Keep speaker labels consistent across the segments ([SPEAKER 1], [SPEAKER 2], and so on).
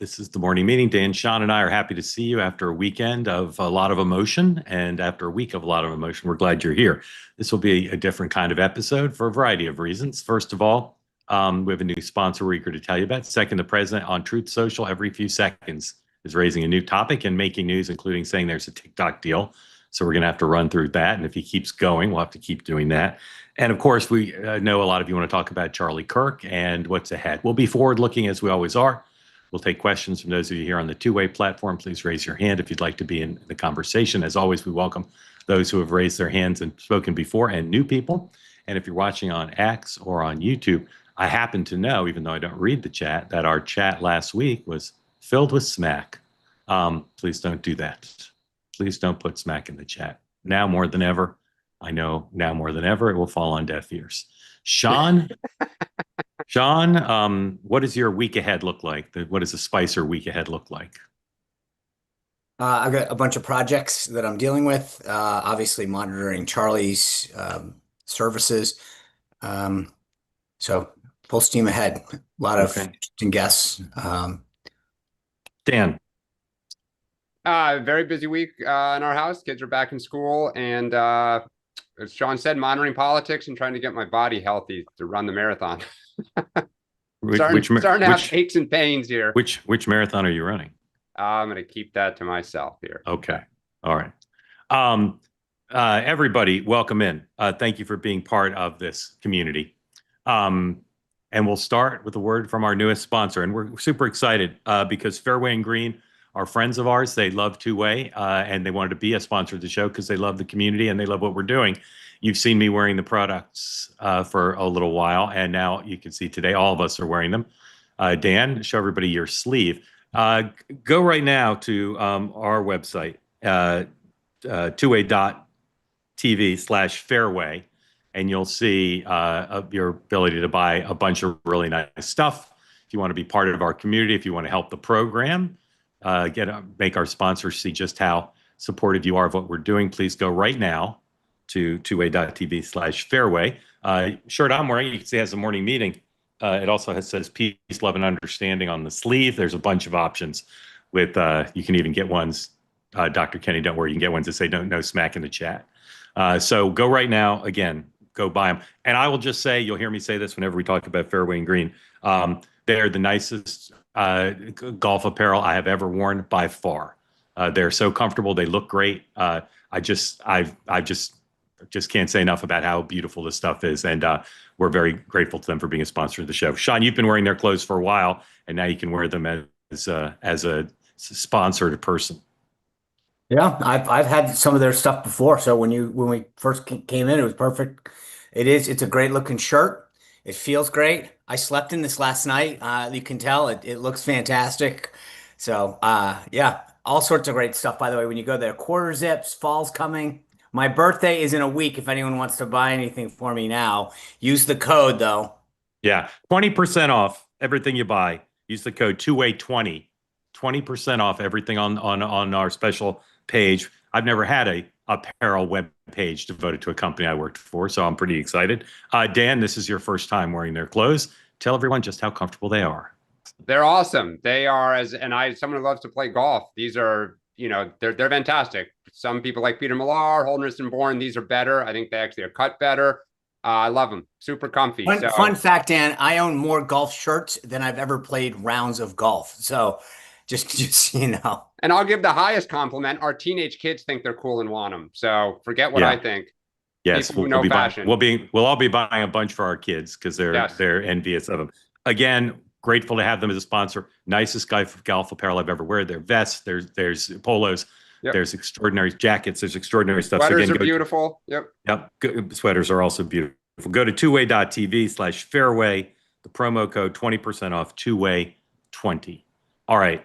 [SPEAKER 1] This is the morning meeting. Dan, Sean, and I are happy to see you after a weekend of a lot of emotion and after a week of a lot of emotion. We're glad you're here. This will be a different kind of episode for a variety of reasons. First of all, we have a new sponsor we're eager to tell you about. Second, the president on Truth Social every few seconds is raising a new topic and making news, including saying there's a TikTok deal. So we're going to have to run through that. And if he keeps going, we'll have to keep doing that. And of course, we know a lot of you want to talk about Charlie Kirk and what's ahead. We'll be forward looking as we always are. We'll take questions from those of you here on the two-way platform. Please raise your hand if you'd like to be in the conversation. As always, we welcome those who have raised their hands and spoken before and new people. And if you're watching on X or on YouTube, I happen to know, even though I don't read the chat, that our chat last week was filled with smack. Please don't do that. Please don't put smack in the chat. Now more than ever, I know now more than ever, it will fall on deaf ears. Sean, what does your week ahead look like? What does the Spicer week ahead look like?
[SPEAKER 2] I've got a bunch of projects that I'm dealing with, obviously monitoring Charlie's services. So full steam ahead. A lot of interesting guests.
[SPEAKER 1] Dan.
[SPEAKER 3] Very busy week in our house. Kids are back in school. And as Sean said, monitoring politics and trying to get my body healthy to run the marathon. starting to have aches and pains here.
[SPEAKER 1] Which marathon are you running?
[SPEAKER 3] I'm going to keep that to myself here.
[SPEAKER 1] Okay. All right. Everybody, welcome in. Thank you for being part of this community. And we'll start with a word from our newest sponsor. And we're super excited because Fairway and Green are friends of ours. They love two-way and they wanted to be a sponsor of the show because they love the community and they love what we're doing. You've seen me wearing the products for a little while, and now you can see today all of us are wearing them. Dan, show everybody your sleeve. Go right now to our website, twoway.tv/fairway, and you'll see your ability to buy a bunch of really nice stuff. If you want to be part of our community, if you want to help the program, make our sponsors see just how supportive you are of what we're doing, please go right now to twoway.tv/fairway. Shirt I'm wearing, you can see, has a morning meeting. It also says peace, love, and understanding on the sleeve. There's a bunch of options with, you can even get ones, Dr. Kenny, don't worry, you can get ones that say no smack in the chat. So go right now, again, go buy them. And I will just say, you'll hear me say this whenever we talk about Fairway and Green, they're the nicest golf apparel I have ever worn by far. They're so comfortable. They look great. I just can't say enough about how beautiful this stuff is. And we're very grateful to them for being a sponsor of the show. Sean, you've been wearing their clothes for a while, and now you can wear them as a sponsored person.
[SPEAKER 2] Yeah, I've had some of their stuff before. So when we first came in, it was perfect. It's a great looking shirt. It feels great. I slept in this last night. You can tell it looks fantastic. So yeah, all sorts of great stuff, by the way, when you go there. Quarter zips, fall's coming. My birthday is in a week. If anyone wants to buy anything for me now, use the code though.
[SPEAKER 1] Yeah, 20% off everything you buy. Use the code 2way20. 20% off everything on our special page. I've never had a apparel web page devoted to a company I worked for, so I'm pretty excited. Dan, this is your first time wearing their clothes. Tell everyone just how comfortable they are.
[SPEAKER 3] They're awesome. They are, someone who loves to play golf. These are, they're fantastic. Some people like Peter Millar, Holderness and Bourne. These are better. I think they actually are cut better. I love them. Super comfy.
[SPEAKER 2] Fun fact, Dan, I own more golf shirts than I've ever played rounds of golf. So just
[SPEAKER 3] And I'll give the highest compliment. Our teenage kids think they're cool and want them. So forget what I think.
[SPEAKER 1] Yes, we'll all be buying a bunch for our kids because they're envious of them. Again, grateful to have them as a sponsor. Nicest golf apparel I've ever wear. Their vests, there's polos, there's extraordinary jackets, there's extraordinary stuff.
[SPEAKER 3] Sweaters are beautiful.
[SPEAKER 1] Yep. Sweaters are also beautiful. Go to twoway.tv/fairway. The promo code 20% off 2way20. All right.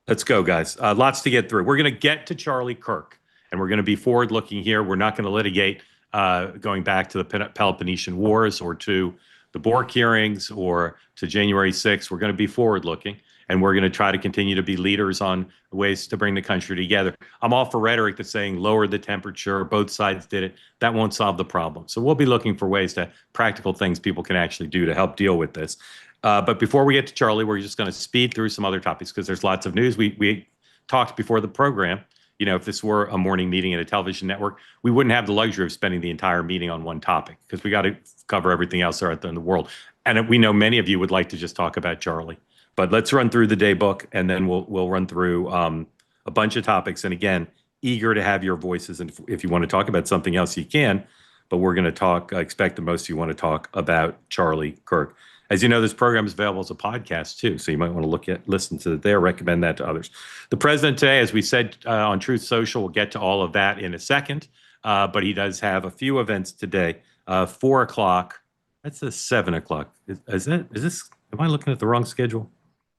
[SPEAKER 1] Let's go, guys. Lots to get through. We're going to get to Charlie Kirk, and we're going to be forward-looking here. We're not going to litigate going back to the Peloponnesian Wars or to the Bork hearings or to January 6th. We're going to be forward-looking, and we're going to try to continue to be leaders on ways to bring the country together. I'm all for rhetoric that's saying lower the temperature, both sides did it. That won't solve the problem. So we'll be looking for ways practical things people can actually do to help deal with this. But before we get to Charlie, we're just going to speed through some other topics because there's lots of news. We talked before the program. If this were a morning meeting at a television network, we wouldn't have the luxury of spending the entire meeting on one topic because we got to cover everything else out there in the world. And we know many of you would like to just talk about Charlie. But let's run through the day book, and then we'll run through a bunch of topics. And again, eager to have your voices. And if you want to talk about something else, you can. But we're going to talk. I expect that most of you want to talk about Charlie Kirk. As you know, this program is available as a podcast too, so you might want to listen to it there. Recommend that to others. The president today, as we said on Truth Social, we'll get to all of that in a second. But he does have a few events today. 4 o'clock. That's a 7 o'clock. Is this? Am I looking at the wrong schedule?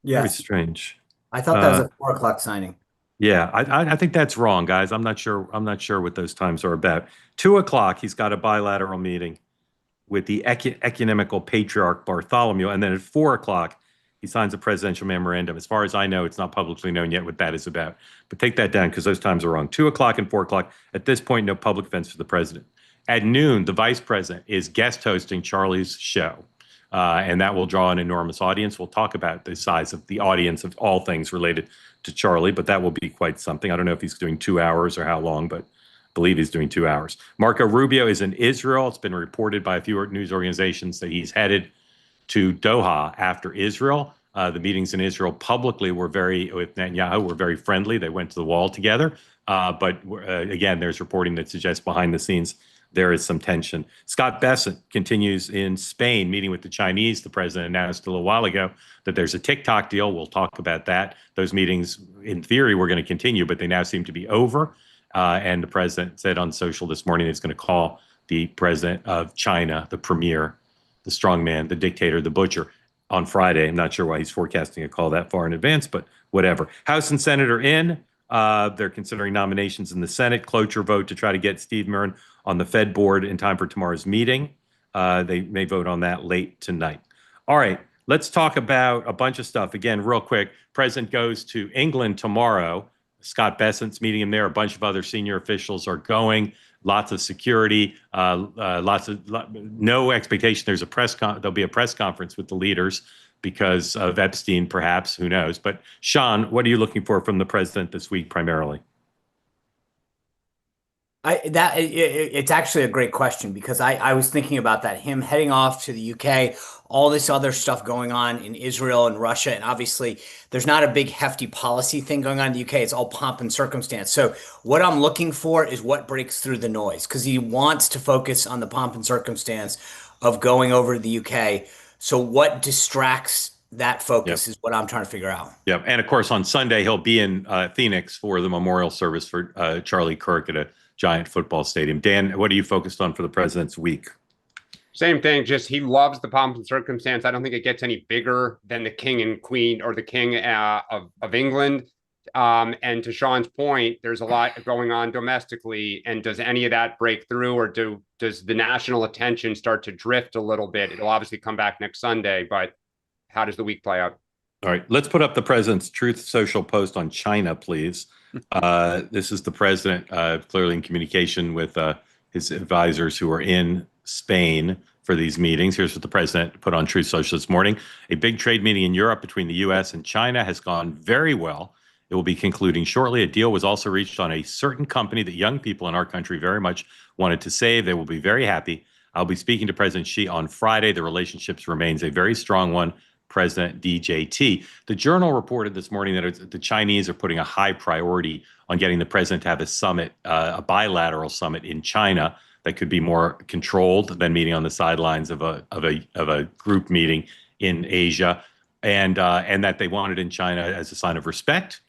[SPEAKER 2] Yeah,
[SPEAKER 1] Very strange.
[SPEAKER 2] I thought that was a 4 o'clock signing.
[SPEAKER 1] Yeah, I think that's wrong, guys. I'm not sure what those times are about. 2 o'clock, he's got a bilateral meeting with the ecumenical patriarch Bartholomew, and then at 4 o'clock, he signs a presidential memorandum. As far as I know, it's not publicly known yet what that is about. But take that down because those times are wrong. 2 o'clock and 4 o'clock. At this point, no public events for the president. At noon, the vice president is guest hosting Charlie's show. And that will draw an enormous audience. We'll talk about the size of the audience of all things related to Charlie, but that will be quite something. I don't know if he's doing 2 hours or how long, but I believe he's doing 2 hours. Marco Rubio is in Israel. It's been reported by a few news organizations that he's headed to Doha after Israel. The meetings in Israel publicly with Netanyahu were very friendly. They went to the wall together. But again, there's reporting that suggests behind the scenes there is some tension. Scott Bessent continues in Spain, meeting with the Chinese. The president announced a little while ago that there's a TikTok deal. We'll talk about that. Those meetings, in theory, were going to continue, but they now seem to be over. And the president said on social this morning he's going to call the president of China, the premier, the strongman, the dictator, the butcher, on Friday. I'm not sure why he's forecasting a call that far in advance, but whatever. House and Senate are in. They're considering nominations in the Senate. Cloture vote to try to get Steve Murn on the Fed board in time for tomorrow's meeting. They may vote on that late tonight. All right, let's talk about a bunch of stuff. Again, real quick, President goes to England tomorrow. Scott Bessent's meeting him there. A bunch of other senior officials are going. Lots of security. No expectation. There'll be a press conference with the leaders because of Epstein, perhaps. Who knows? But Sean, what are you looking for from the president this week primarily?
[SPEAKER 2] It's actually a great question because I was thinking about that, him heading off to the UK, all this other stuff going on in Israel and Russia, and obviously there's not a big hefty policy thing going on in the UK. It's all pomp and circumstance. So what I'm looking for is what breaks through the noise because he wants to focus on the pomp and circumstance of going over to the UK. So what distracts that focus is what I'm trying to figure out.
[SPEAKER 1] Yeah, and of course on Sunday he'll be in Phoenix for the memorial service for Charlie Kirk at a giant football stadium. Dan, what are you focused on for the president's week?
[SPEAKER 3] Same thing, just he loves the pomp and circumstance. I don't think it gets any bigger than the king and queen or the king of England. And to Sean's point, there's a lot going on domestically. And does any of that break through or does the national attention start to drift a little bit? It'll obviously come back next Sunday, but how does the week play out?
[SPEAKER 1] All right, let's put up the president's Truth Social post on China, please. This is the president clearly in communication with his advisors who are in Spain for these meetings. Here's what the president put on Truth Social this morning. A big trade meeting in Europe between the U.S. and China has gone very well. It will be concluding shortly. A deal was also reached on a certain company that young people in our country very much wanted to save. They will be very happy. I'll be speaking to President Xi on Friday. The relationships remains a very strong one. President DJT. The Journal reported this morning that the Chinese are putting a high priority on getting the president to have a summit, a bilateral summit in China that could be more controlled than meeting on the sidelines of a group meeting in Asia, and that they wanted in China as a sign of respect,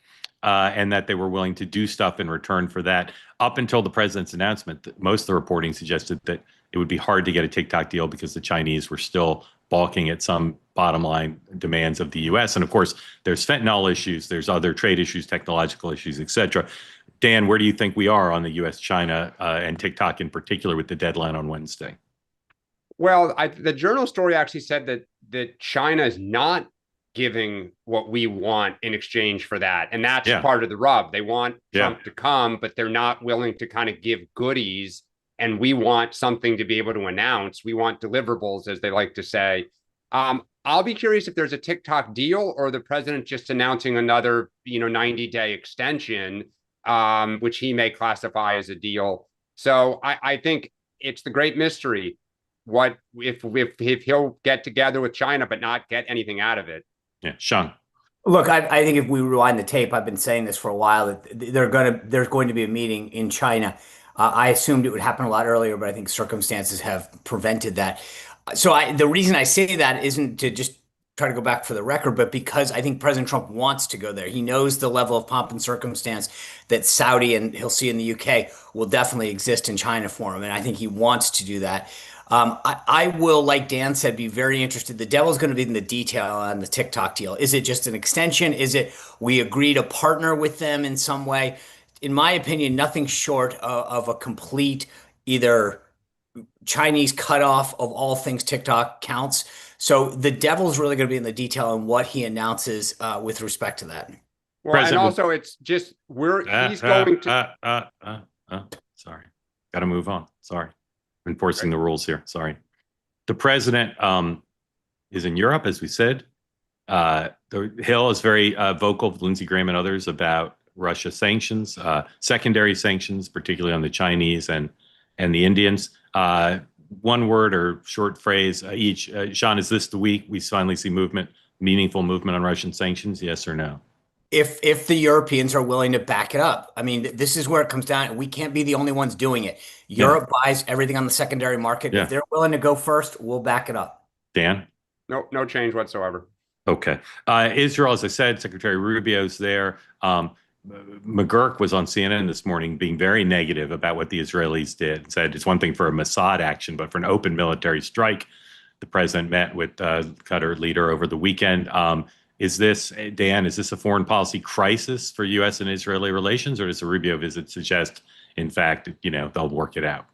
[SPEAKER 1] and that they were willing to do stuff in return for that. Up until the president's announcement, most of the reporting suggested that it would be hard to get a TikTok deal because the Chinese were still balking at some bottom line demands of the U.S. And of course, there's fentanyl issues, there's other trade issues, technological issues, et cetera. Dan, where do you think we are on the U.S., China, and TikTok in particular with the deadline on Wednesday?
[SPEAKER 3] Well, the Journal story actually said that China is not giving what we want in exchange for that. And that's part of the rub. They want Trump to come, but they're not willing to kind of give goodies. And we want something to be able to announce. We want deliverables, as they like to say. I'll be curious if there's a TikTok deal or the president just announcing another, 90-day extension, which he may classify as a deal. So I think it's the great mystery. What if he'll get together with China but not get anything out of it?
[SPEAKER 1] Yeah, Sean.
[SPEAKER 2] Look, I think if we rewind the tape, I've been saying this for a while that there's going to be a meeting in China. I assumed it would happen a lot earlier, but I think circumstances have prevented that. So the reason I say that isn't to just try to go back for the record, but because I think President Trump wants to go there. He knows the level of pomp and circumstance that Saudi and he'll see in the UK will definitely exist in China for him, and I think he wants to do that. I will, like Dan said, be very interested. The devil's going to be in the detail on the TikTok deal. Is it just an extension? Is it we agree to partner with them in some way? In my opinion, nothing short of a complete either Chinese cutoff of all things TikTok counts. So the devil's really going to be in the detail on what he announces with respect to that.
[SPEAKER 3] Well, and also it's just he's going to.
[SPEAKER 1] Sorry, got to move on. Sorry. Enforcing the rules here. Sorry. The president is in Europe, as we said. The Hill is very vocal, Lindsey Graham and others, about Russia sanctions, secondary sanctions, particularly on the Chinese and the Indians. One word or short phrase each. Sean, is this the week we finally see meaningful movement on Russian sanctions? Yes or no?
[SPEAKER 2] If the Europeans are willing to back it up. I mean, this is where it comes down. We can't be the only ones doing it. Europe buys everything on the secondary market.
[SPEAKER 1] Yeah.
[SPEAKER 2] If they're willing to go first, we'll back it up.
[SPEAKER 1] Dan?
[SPEAKER 3] No change whatsoever.
[SPEAKER 1] Okay. Israel, as I said, Secretary Rubio's there. McGurk was on CNN this morning being very negative about what the Israelis did. Said it's one thing for a Mossad action, but for an open military strike. The president met with Qatar leader over the weekend. Is this, Dan, is this a foreign policy crisis for U.S. and Israeli relations, or does the Rubio visit suggest, in fact, they'll work it out?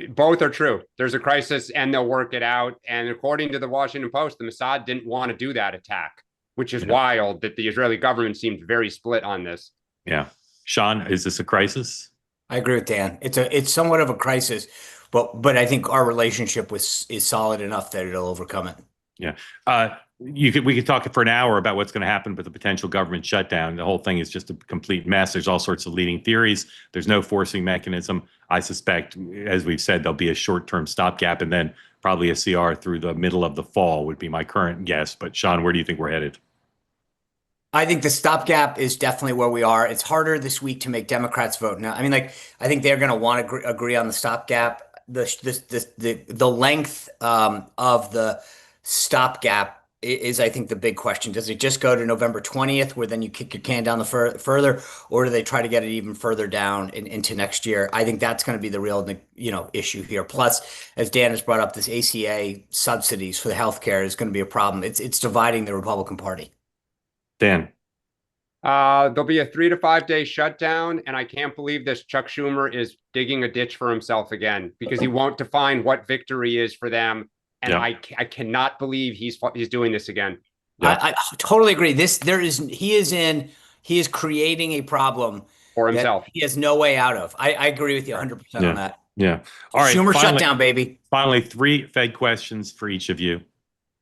[SPEAKER 3] Both are true. There's a crisis and they'll work it out. And according to the Washington Post, the Mossad didn't want to do that attack, which is wild that the Israeli government seemed very split on this.
[SPEAKER 1] Yeah. Sean, is this a crisis?
[SPEAKER 2] I agree with Dan. It's somewhat of a crisis, but I think our relationship is solid enough that it'll overcome it.
[SPEAKER 1] Yeah. We could talk for an hour about what's going to happen with the potential government shutdown. The whole thing is just a complete mess. There's all sorts of leading theories. There's no forcing mechanism. I suspect, as we've said, there'll be a short-term stopgap and then probably a CR through the middle of the fall would be my current guess. But Sean, where do you think we're headed?
[SPEAKER 2] I think the stopgap is definitely where we are. It's harder this week to make Democrats vote now. I mean, I think they're going to want to agree on the stopgap. The length of the stopgap is, I think, the big question. Does it just go to November 20th, where then you kick your can down the further, or do they try to get it even further down into next year? I think that's going to be the real, issue here. Plus, as Dan has brought up, this ACA subsidies for the healthcare is going to be a problem. It's dividing the Republican Party.
[SPEAKER 1] Dan.
[SPEAKER 3] There'll be a 3 to 5 day shutdown, and I can't believe this Chuck Schumer is digging a ditch for himself again because he won't define what victory is for them. And I cannot believe he's doing this again.
[SPEAKER 2] Yeah. I totally agree. He is creating a problem
[SPEAKER 3] for himself.
[SPEAKER 2] He has no way out of. I agree with you 100% on that.
[SPEAKER 1] Yeah. All right.
[SPEAKER 2] Schumer shutdown, baby.
[SPEAKER 1] Finally, 3 Fed questions for each of you.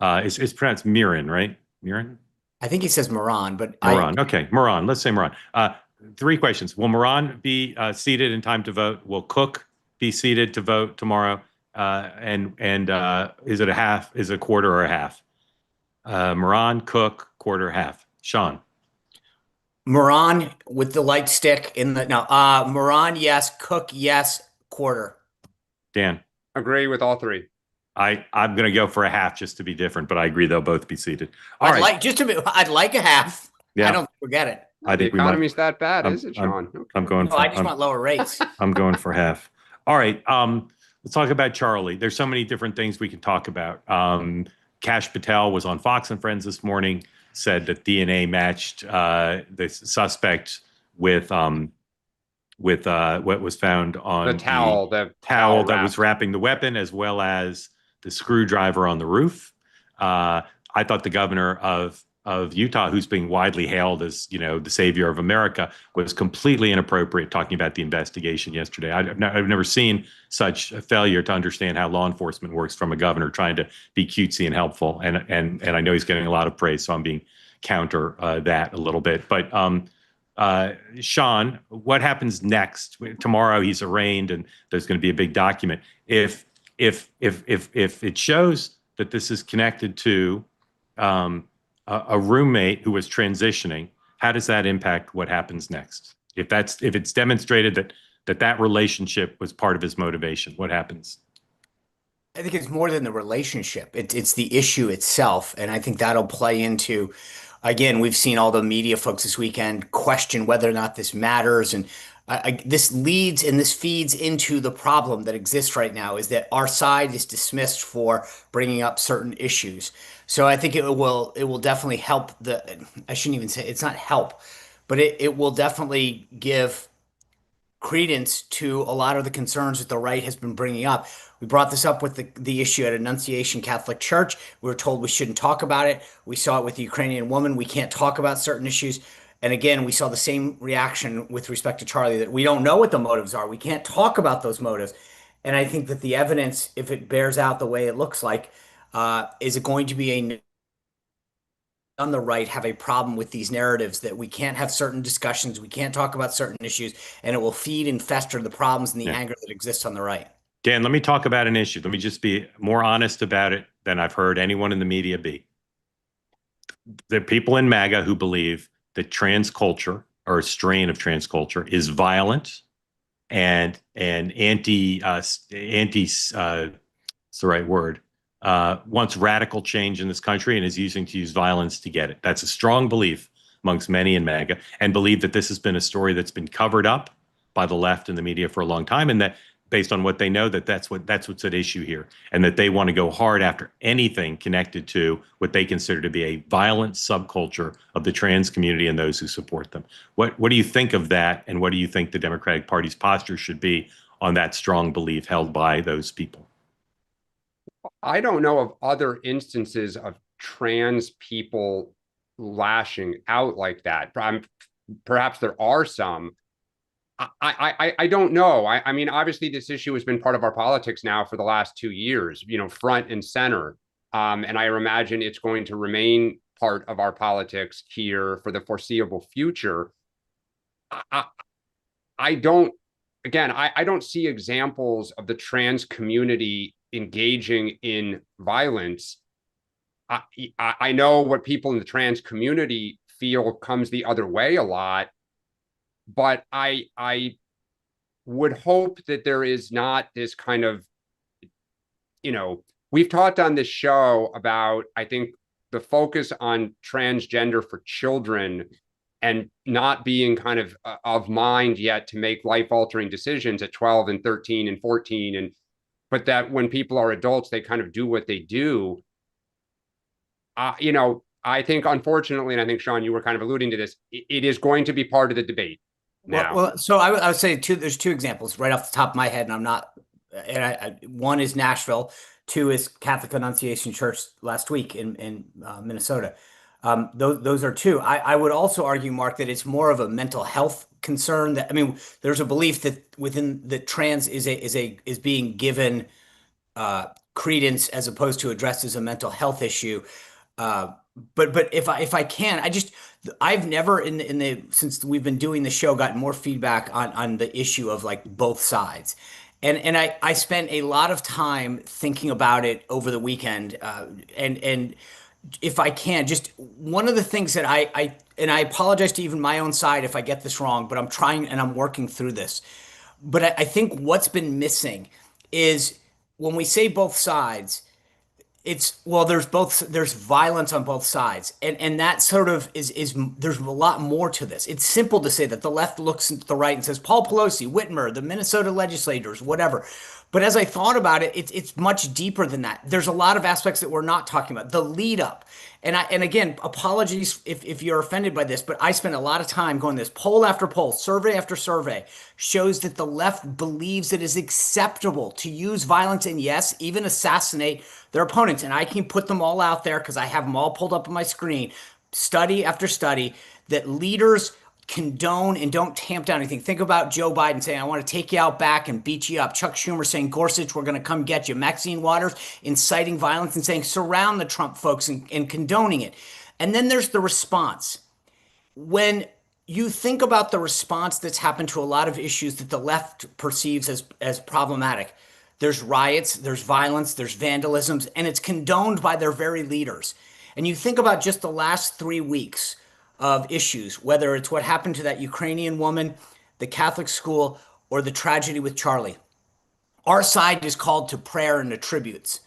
[SPEAKER 1] It's pronounced Miran, right? Miran?
[SPEAKER 2] I think he says Moran, but
[SPEAKER 1] Moran. Okay, Moran. Let's say Moran. 3 questions. Will Moran be seated in time to vote? Will Cook be seated to vote tomorrow? And is it a half? Is it a quarter or a half? Moran, Cook, quarter, half. Sean.
[SPEAKER 2] Moran with the light stick Moran, yes. Cook, yes. Quarter. Dan.
[SPEAKER 3] Agree with all 3.
[SPEAKER 1] I'm going to go for a half just to be different, but I agree they'll both be seated. I'd
[SPEAKER 2] like a half.
[SPEAKER 1] Yeah.
[SPEAKER 2] I don't forget it.
[SPEAKER 1] I think
[SPEAKER 3] the economy's that bad, is it, Sean?
[SPEAKER 1] I'm going.
[SPEAKER 2] I just want lower rates.
[SPEAKER 1] I'm going for half. All right. Let's talk about Charlie. There's so many different things we can talk about. Kash Patel was on Fox and Friends this morning, said that DNA matched the suspect with what was found on
[SPEAKER 3] the towel
[SPEAKER 1] that was wrapping the weapon, as well as the screwdriver on the roof. I thought the governor of of Utah, who's being widely hailed as, the savior of America, was completely inappropriate talking about the investigation yesterday. I've never seen such a failure to understand how law enforcement works from a governor trying to be cutesy and helpful. And I know he's getting a lot of praise, so I'm being counter that a little bit. But Sean, what happens next? Tomorrow he's arraigned, and there's going to be a big document. If it shows that this is connected to a roommate who was transitioning, how does that impact what happens next? If it's demonstrated that relationship was part of his motivation, what happens?
[SPEAKER 2] I think it's more than the relationship. It's the issue itself. And I think that'll play into, again, we've seen all the media folks this weekend question whether or not this matters. And this leads and this feeds into the problem that exists right now, is that our side is dismissed for bringing up certain issues. So I think it will definitely help I shouldn't even say it's not help, but it will definitely give credence to a lot of the concerns that the right has been bringing up. We brought this up with the issue at Annunciation Catholic Church. We were told we shouldn't talk about it. We saw it with the Ukrainian woman. We can't talk about certain issues. And again, we saw the same reaction with respect to Charlie, that we don't know what the motives are. We can't talk about those motives. And I think that the evidence, if it bears out the way it looks like, is it going to be on the right have a problem with these narratives that we can't have certain discussions, we can't talk about certain issues, and it will feed and fester the problems and the anger that exists on the right.
[SPEAKER 1] Dan, let me talk about an issue. Let me just be more honest about it than I've heard anyone in the media be. There are people in MAGA who believe that trans culture, or a strain of trans culture, is violent and anti what's the right word, wants radical change in this country and is to use violence to get it. That's a strong belief amongst many in MAGA, and believe that this has been a story that's been covered up by the left and the media for a long time, and that based on what they know, that's what's at issue here, and that they want to go hard after anything connected to what they consider to be a violent subculture of the trans community and those who support them. What do you think of that, and what do you think the Democratic Party's posture should be on that strong belief held by those people?
[SPEAKER 3] I don't know of other instances of trans people lashing out like that. Perhaps there are some. I don't know. I mean, obviously, this issue has been part of our politics now for the last 2 years, front and center. And I imagine it's going to remain part of our politics here for the foreseeable future. I don't see examples of the trans community engaging in violence. I know what people in the trans community feel comes the other way a lot. But I would hope that there is not this kind of, we've talked on this show about, I think, the focus on transgender for children and not being kind of mind yet to make life-altering decisions at 12 and 13 and 14. But that when people are adults, they kind of do what they do. I think, unfortunately, and I think, Sean, you were kind of alluding to this, it is going to be part of the debate.
[SPEAKER 2] Well, so I would say there's two examples right off the top of my head, and I'm not, one is Nashville, two is Catholic Annunciation Church last week in Minnesota. Those are two. I would also argue, Mark, that it's more of a mental health concern. That, I mean, there's a belief that within the trans is being given credence as opposed to addressed as a mental health issue. But if I can, I've never since we've been doing the show gotten more feedback on the issue of like both sides. And I spent a lot of time thinking about it over the weekend. And if I can, just one of the things that I apologize to even my own side if I get this wrong, but I'm trying and I'm working through this. But I think what's been missing is when we say both sides, there's violence on both sides. And that sort of is there's a lot more to this. It's simple to say that the left looks at the right and says, Paul Pelosi, Whitmer, the Minnesota legislators, whatever. But as I thought about it, it's much deeper than that. There's a lot of aspects that we're not talking about. The lead up. And again, apologies if you're offended by this, but I spent a lot of time going this poll after poll, survey after survey, shows that the left believes it is acceptable to use violence and, yes, even assassinate their opponents. And I can put them all out there because I have them all pulled up on my screen. study after study that leaders condone and don't tamp down anything. Think about Joe Biden saying, I want to take you out back and beat you up. Chuck Schumer saying, Gorsuch, we're going to come get you. Maxine Waters inciting violence and saying, surround the Trump folks and condoning it. And then there's the response. When you think about the response that's happened to a lot of issues that the left perceives as problematic, there's riots, there's violence, there's vandalisms, and it's condoned by their very leaders. And you think about just the last 3 weeks of issues, whether it's what happened to that Ukrainian woman, the Catholic school, or the tragedy with Charlie. Our side is called to prayer and to tributes.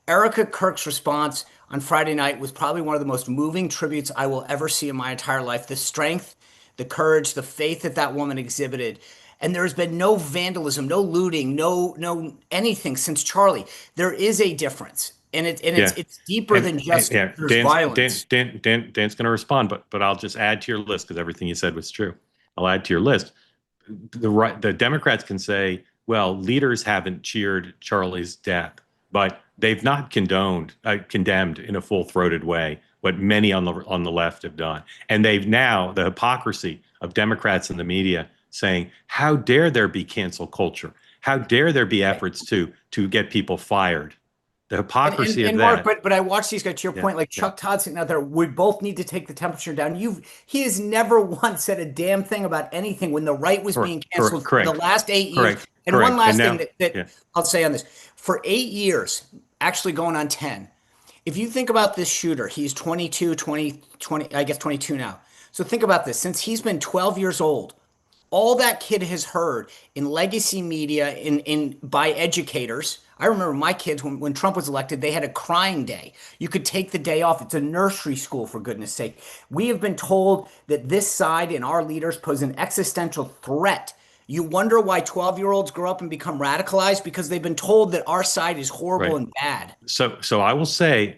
[SPEAKER 2] Erica Kirk's response on Friday night was probably one of the most moving tributes I will ever see in my entire life. The strength, the courage, the faith that that woman exhibited. And there's been no vandalism, no looting, no anything since Charlie. There is a difference. And it's deeper than just there's violence.
[SPEAKER 1] Dan's going to respond, but I'll just add to your list because everything you said was true. I'll add to your list. The Democrats can say, well, leaders haven't cheered Charlie's death, but they've not condemned in a full-throated way what many on the left have done. And they've now, the hypocrisy of Democrats in the media saying, how dare there be cancel culture? How dare there be efforts to get people fired? The hypocrisy of that.
[SPEAKER 2] Mark, but I watch these guys, to your point, like Chuck Todd sitting out there, we both need to take the temperature down. He has never once said a damn thing about anything when the right was being canceled for the last 8 years. And one last thing that I'll say on this. For 8 years, actually going on 10, if you think about this shooter, he's 22, 20, I guess 22 now. So think about this. Since he's been 12 years old, all that kid has heard in legacy media, by educators. I remember my kids, when Trump was elected, they had a crying day. You could take the day off. It's a nursery school, for goodness sake. We have been told that this side and our leaders pose an existential threat. You wonder why 12-year-olds grow up and become radicalized, because they've been told that our side is horrible and bad.
[SPEAKER 1] So I will say,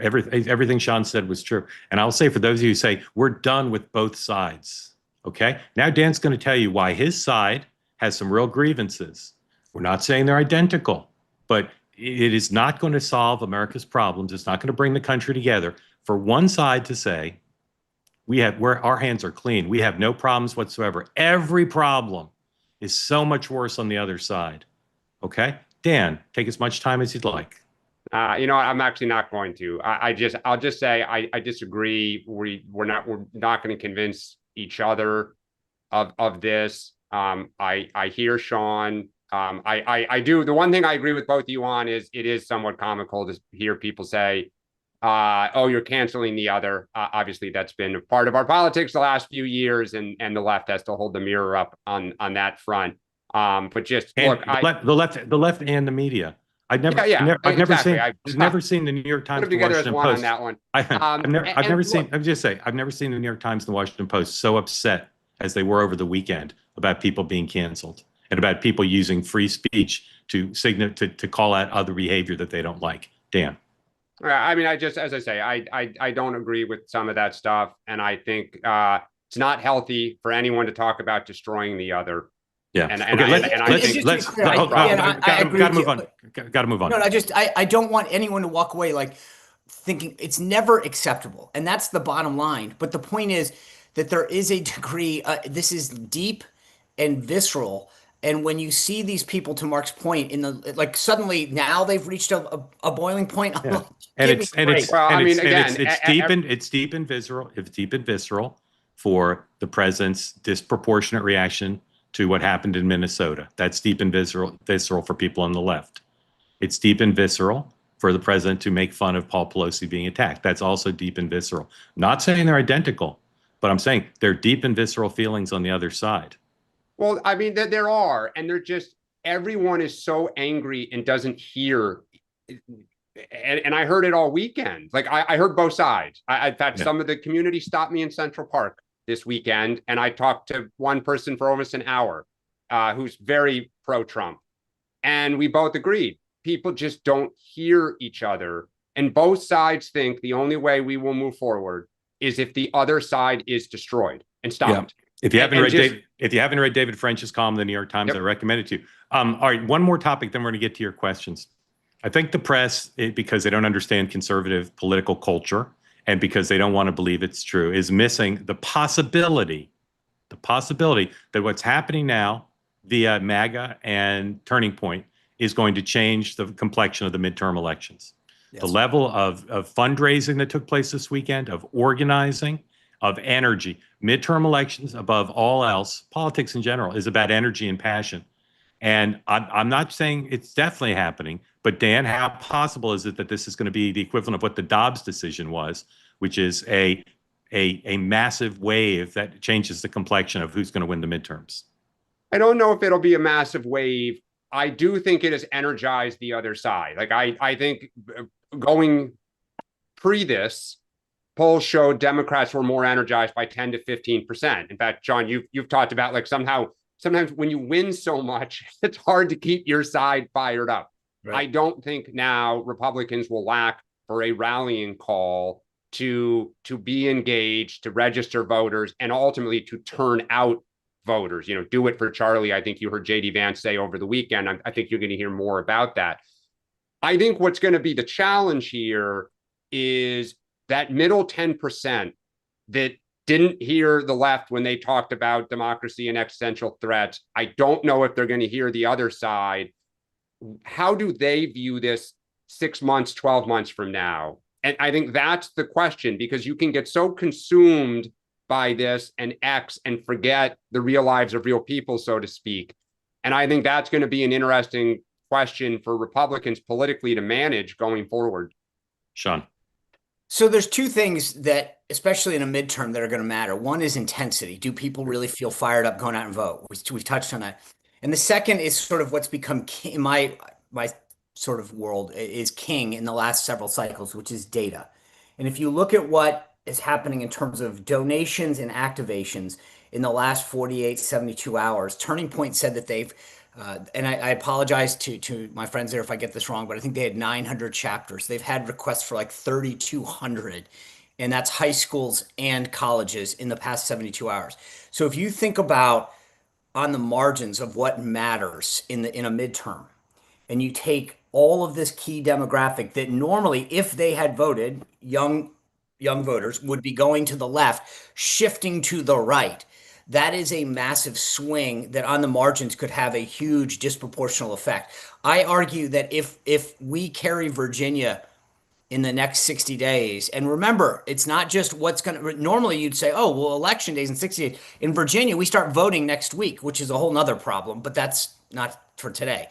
[SPEAKER 1] everything Sean said was true. And I'll say, for those of you who say, we're done with both sides, okay? Now Dan's going to tell you why his side has some real grievances. We're not saying they're identical, but it is not going to solve America's problems. It's not going to bring the country together for one side to say, our hands are clean. We have no problems whatsoever. Every problem is so much worse on the other side. Okay? Dan, take as much time as you'd like.
[SPEAKER 3] You know what? I'm actually not going to. I'll just say I disagree. We're not going to convince each other of this. I hear Sean. I do. The one thing I agree with both of you on is it is somewhat comical to hear people say, oh, you're canceling the other. Obviously, that's been a part of our politics the last few years, and the left has to hold the mirror up on that front. But just look,
[SPEAKER 1] the left and the media. I've never seen the New York Times, the Washington Post. On that one. I've never seen the New York Times and the Washington Post so upset as they were over the weekend about people being canceled and about people using free speech to call out other behavior that they don't like. Dan.
[SPEAKER 3] I mean, as I say, I don't agree with some of that stuff, and I think it's not healthy for anyone to talk about destroying the other.
[SPEAKER 1] Yeah. Gotta move on. Gotta move on.
[SPEAKER 2] No, I don't want anyone to walk away like thinking it's never acceptable, and that's the bottom line. But the point is that there is a degree. This is deep and visceral. And when you see these people, to Mark's point, suddenly now they've reached a boiling point.
[SPEAKER 1] Yeah. It's deep and visceral. It's deep and visceral for the president's disproportionate reaction to what happened in Minnesota. That's deep and visceral for people on the left. It's deep and visceral for the president to make fun of Paul Pelosi being attacked. That's also deep and visceral. Not saying they're identical, but I'm saying they're deep and visceral feelings on the other side.
[SPEAKER 3] Well, I mean, there are, and they're just, everyone is so angry and doesn't hear. And I heard it all weekend. Like I heard both sides. In fact, some of the community stopped me in Central Park this weekend, and I talked to one person for almost an hour who's very pro-Trump. And we both agreed. People just don't hear each other. And both sides think the only way we will move forward is if the other side is destroyed and stopped.
[SPEAKER 1] Yeah. If you haven't read David French's column in the New York Times, I recommend it to you. All right, one more topic, then we're going to get to your questions. I think the press, because they don't understand conservative political culture and because they don't want to believe it's true, is missing the possibility that what's happening now via MAGA and Turning Point is going to change the complexion of the midterm elections.
[SPEAKER 2] Yes.
[SPEAKER 1] The level of fundraising that took place this weekend, of organizing, of energy, midterm elections above all else, politics in general is about energy and passion. And I'm not saying it's definitely happening, but Dan, how possible is it that this is going to be the equivalent of what the Dobbs decision was, which is a massive wave that changes the complexion of who's going to win the midterms?
[SPEAKER 3] I don't know if it'll be a massive wave. I do think it has energized the other side. Like I think going pre this, polls showed Democrats were more energized by 10 to 15%. In fact, John, you've talked about like sometimes when you win so much, it's hard to keep your side fired up. Right. I don't think now Republicans will lack for a rallying call to be engaged, to register voters, and ultimately to turn out voters. You know, do it for Charlie. I think you heard JD Vance say over the weekend. I think you're going to hear more about that. I think what's going to be the challenge here is that middle 10% that didn't hear the left when they talked about democracy and existential threats. I don't know if they're going to hear the other side. How do they view this 6 months, 12 months from now? And I think that's the question, because you can get so consumed by this and X and forget the real lives of real people, so to speak. And I think that's going to be an interesting question for Republicans politically to manage going forward.
[SPEAKER 1] Sean.
[SPEAKER 2] So there's two things that, especially in a midterm, that are going to matter. One is intensity. Do people really feel fired up going out and vote? We've touched on that. And the second is sort of what's become in my sort of world is king in the last several cycles, which is data. And if you look at what is happening in terms of donations and activations in the last 48, 72 hours, Turning Point said that they've, and I apologize to my friends there if I get this wrong, but I think they had 900 chapters. They've had requests for like 3,200, and that's high schools and colleges in the past 72 hours. So if you think about on the margins of what matters in a midterm, and you take all of this key demographic that normally, if they had voted, young voters would be going to the left, shifting to the right. That is a massive swing that on the margins could have a huge disproportional effect. I argue that if we carry Virginia in the next 60 days, and remember, it's not just what's going to, normally you'd say, oh, well, election days in 60 days. In Virginia, we start voting next week, which is a whole nother problem, but that's not for today.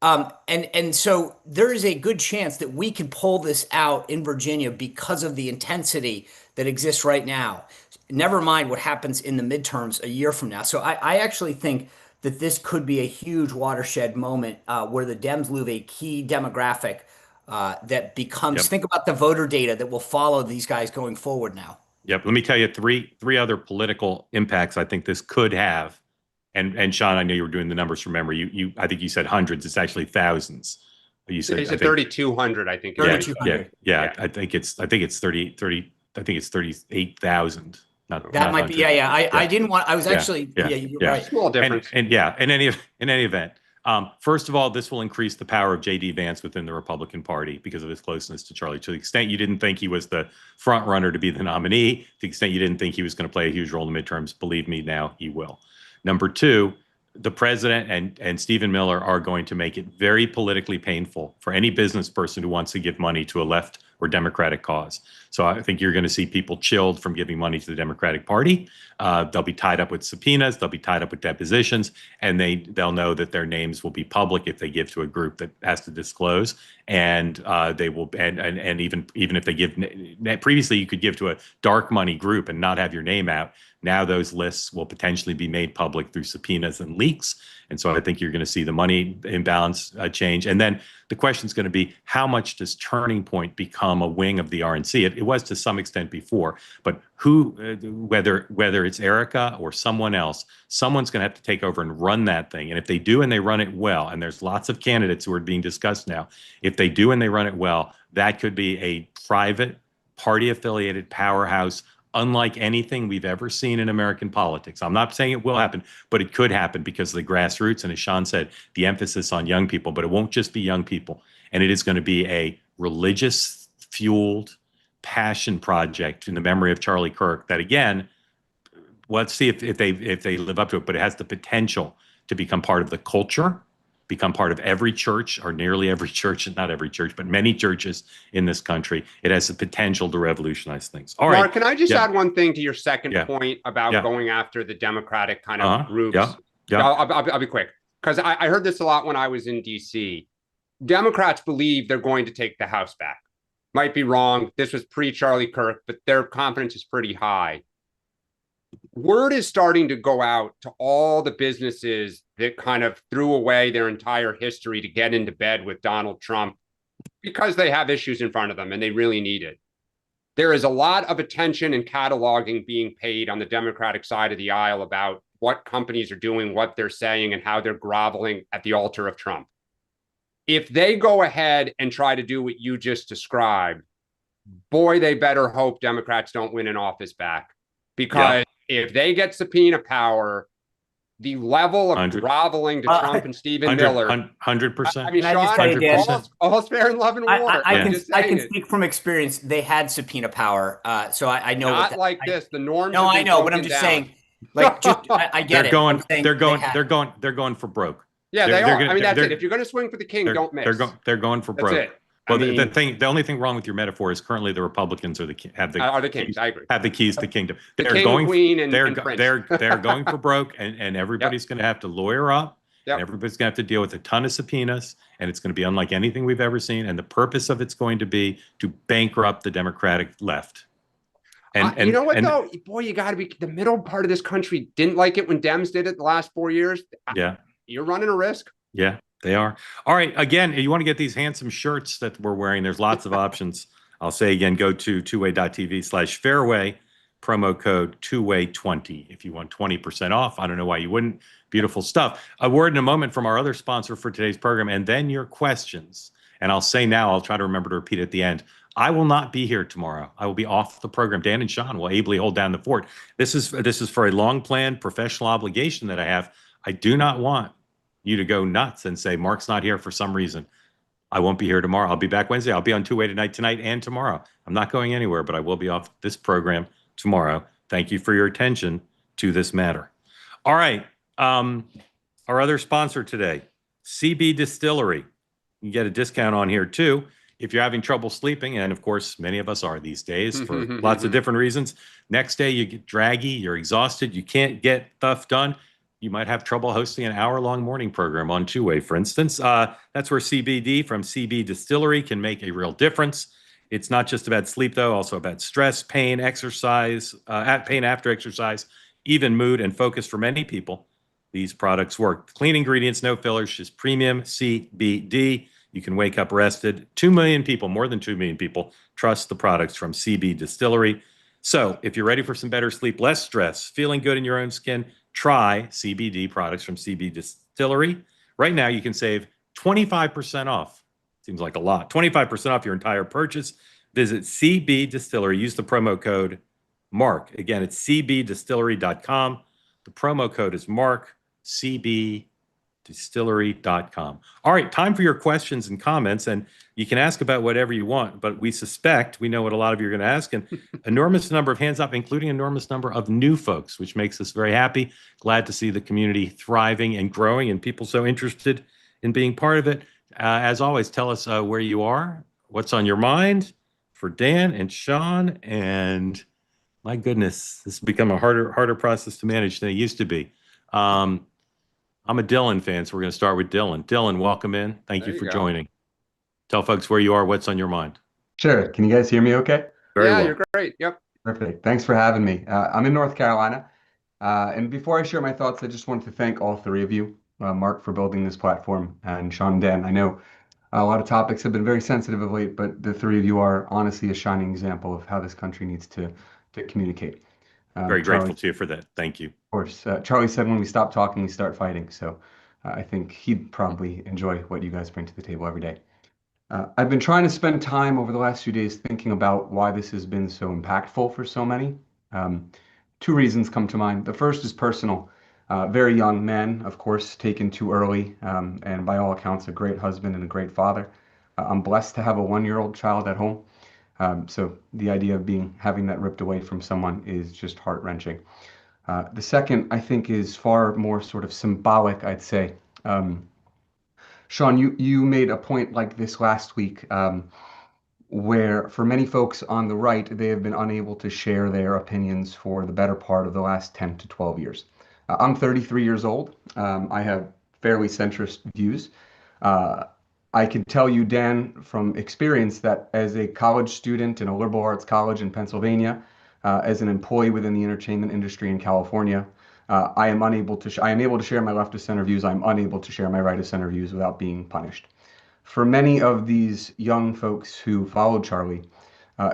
[SPEAKER 2] And so there is a good chance that we can pull this out in Virginia because of the intensity that exists right now. Never mind what happens in the midterms a year from now. So I actually think that this could be a huge watershed moment where the Dems lose a key demographic that becomes, think about the voter data that will follow these guys going forward now.
[SPEAKER 1] Yep. Let me tell you three other political impacts I think this could have. And Sean, I know you were doing the numbers from memory. I think you said hundreds. It's actually thousands. You said
[SPEAKER 3] 3,200. I think.
[SPEAKER 2] 3,200.
[SPEAKER 1] Yeah. I think it's 30. I think it's 38,000.
[SPEAKER 2] That might
[SPEAKER 1] 100.
[SPEAKER 2] be. Yeah. I didn't want. I was actually. Yeah. You're right.
[SPEAKER 3] Small difference.
[SPEAKER 1] And in any event, first of all, this will increase the power of JD Vance within the Republican Party because of his closeness to Charlie. To the extent you didn't think he was the front runner to be the nominee, to the extent you didn't think he was going to play a huge role in the midterms, believe me, now he will. Number two, the president and Stephen Miller are going to make it very politically painful for any business person who wants to give money to a left or Democratic cause. So I think you're going to see people chilled from giving money to the Democratic Party. They'll be tied up with subpoenas. They'll be tied up with depositions, and they'll know that their names will be public if they give to a group that has to disclose. And they will, and even if they give, previously you could give to a dark money group and not have your name out. Now those lists will potentially be made public through subpoenas and leaks. And so I think you're going to see the money imbalance change. And then the question is going to be, how much does Turning Point become a wing of the RNC? It was to some extent before, but whether it's Erica or someone else, someone's going to have to take over and run that thing. And if they do and they run it well, and there's lots of candidates who are being discussed now, if they do and they run it well, that could be a private party-affiliated powerhouse unlike anything we've ever seen in American politics. I'm not saying it will happen, but it could happen because of the grassroots. And as Sean said, the emphasis on young people, but it won't just be young people. And it is going to be a religious fueled, passion project in the memory of Charlie Kirk that, again, let's see if they live up to it, but it has the potential to become part of the culture, become part of every church, or nearly every church, not every church, but many churches in this country. It has the potential to revolutionize things. All right.
[SPEAKER 3] Mark, can I just
[SPEAKER 1] Yeah.
[SPEAKER 3] add one thing to your second
[SPEAKER 1] Yeah.
[SPEAKER 3] point about
[SPEAKER 1] Yeah.
[SPEAKER 3] going after the Democratic kind of groups?
[SPEAKER 1] Yeah. Yeah.
[SPEAKER 3] I'll be quick, because I heard this a lot when I was in DC. Democrats believe they're going to take the House back. Might be wrong. This was pre-Charlie Kirk, but their confidence is pretty high. Word is starting to go out to all the businesses that kind of threw away their entire history to get into bed with Donald Trump because they have issues in front of them and they really need it. There is a lot of attention and cataloging being paid on the Democratic side of the aisle about what companies are doing, what they're saying, and how they're groveling at the altar of Trump. If they go ahead and try to do what you just described, boy, they better hope Democrats don't win an office back. Because if they get subpoena power, the level of groveling to Trump and Stephen Miller,
[SPEAKER 1] 100%.
[SPEAKER 3] I mean, Sean, all's fair in love and war.
[SPEAKER 2] I can speak from experience. They had subpoena power, so I know.
[SPEAKER 3] Not like this. The norms.
[SPEAKER 2] No, I know, but I'm just saying. Like, I get
[SPEAKER 1] it. They're going for broke.
[SPEAKER 3] Yeah, they are. I mean, that's it. If you're going to swing for the king, don't miss.
[SPEAKER 1] They're going for broke.
[SPEAKER 3] That's it.
[SPEAKER 1] Well, the only thing wrong with your metaphor is currently the Republicans are the kings.
[SPEAKER 3] I agree.
[SPEAKER 1] Have the keys to kingdom.
[SPEAKER 3] They're going, queen, and
[SPEAKER 1] they're
[SPEAKER 3] prince.
[SPEAKER 1] they're going for broke, and everybody's going to have to lawyer up.
[SPEAKER 3] Yep.
[SPEAKER 1] And everybody's going to have to deal with a ton of subpoenas, and it's going to be unlike anything we've ever seen. And the purpose of it's going to be to bankrupt the Democratic left.
[SPEAKER 3] And you know what, though? Boy, you got to be, the middle part of this country didn't like it when Dems did it the last 4 years.
[SPEAKER 1] Yeah.
[SPEAKER 3] You're running a risk.
[SPEAKER 1] Yeah, they are. All right. Again, you want to get these handsome shirts that we're wearing. There's lots of options. I'll say again, go to tway.tv/fairway, promo code 2way20 if you want 20% off. I don't know why you wouldn't. Beautiful stuff. A word in a moment from our other sponsor for today's program, and then your questions. And I'll say now, I'll try to remember to repeat at the end. I will not be here tomorrow. I will be off the program. Dan and Sean will ably hold down the fort. This is for a long-planned professional obligation that I have. I do not want you to go nuts and say, Mark's not here for some reason. I won't be here tomorrow. I'll be back Wednesday. I'll be on Two-Way tonight and tomorrow. I'm not going anywhere, but I will be off this program tomorrow. Thank you for your attention to this matter. All right. Our other sponsor today, CB Distillery. You can get a discount on here too if you're having trouble sleeping, and of course, many of us are these days for lots of different reasons. Next day, you get draggy, you're exhausted, you can't get stuff done. You might have trouble hosting an hour-long morning program on Two-Way, for instance. That's where CBD from CB Distillery can make a real difference. It's not just about sleep, though, also about stress, pain, exercise, pain after exercise, even mood and focus for many people. These products work. Clean ingredients, no fillers, just premium CBD. You can wake up rested. 2 million people, more than 2 million people, trust the products from CB Distillery. So if you're ready for some better sleep, less stress, feeling good in your own skin, try CBD products from CB Distillery. Right now, you can save 25% off. Seems like a lot. 25% off your entire purchase. Visit CB Distillery. Use the promo code MARK. Again, it's cbdistillery.com. The promo code is MARK, cbdistillery.com. All right, time for your questions and comments. And you can ask about whatever you want, but we know what a lot of you are going to ask. And enormous number of hands up, including enormous number of new folks, which makes us very happy. Glad to see the community thriving and growing and people so interested in being part of it. As always, tell us where you are, what's on your mind for Dan and Sean. And my goodness, this has become a harder process to manage than it used to be. I'm a Dylan fan, so we're going to start with Dylan. Dylan, welcome in. Thank you for joining. Tell folks where you are, what's on your mind.
[SPEAKER 4] Sure. Can you guys hear me okay?
[SPEAKER 1] Very well.
[SPEAKER 3] You're great. Yep.
[SPEAKER 4] Perfect. Thanks for having me. I'm in North Carolina. And before I share my thoughts, I just wanted to thank all three of you, Mark, for building this platform, and Sean and Dan. I know a lot of topics have been very sensitive of late, but the three of you are honestly a shining example of how this country needs to communicate.
[SPEAKER 1] Very grateful to you for that. Thank you.
[SPEAKER 4] Of course. Charlie said when we stop talking, we start fighting. So I think he'd probably enjoy what you guys bring to the table every day. I've been trying to spend time over the last few days thinking about why this has been so impactful for so many. Two reasons come to mind. The first is personal. Very young man, of course, taken too early, and by all accounts, a great husband and a great father. I'm blessed to have a 1-year-old child at home. So the idea of having that ripped away from someone is just heart-wrenching. The second, I think, is far more sort of symbolic, I'd say. Sean, you made a point like this last week, where for many folks on the right, they have been unable to share their opinions for the better part of the last 10 to 12 years. I'm 33 years old. I have fairly centrist views. I can tell you, Dan, from experience that as a college student in a liberal arts college in Pennsylvania, as an employee within the entertainment industry in California, I am able to share my left of center views. I'm unable to share my right of center views without being punished. For many of these young folks who followed Charlie,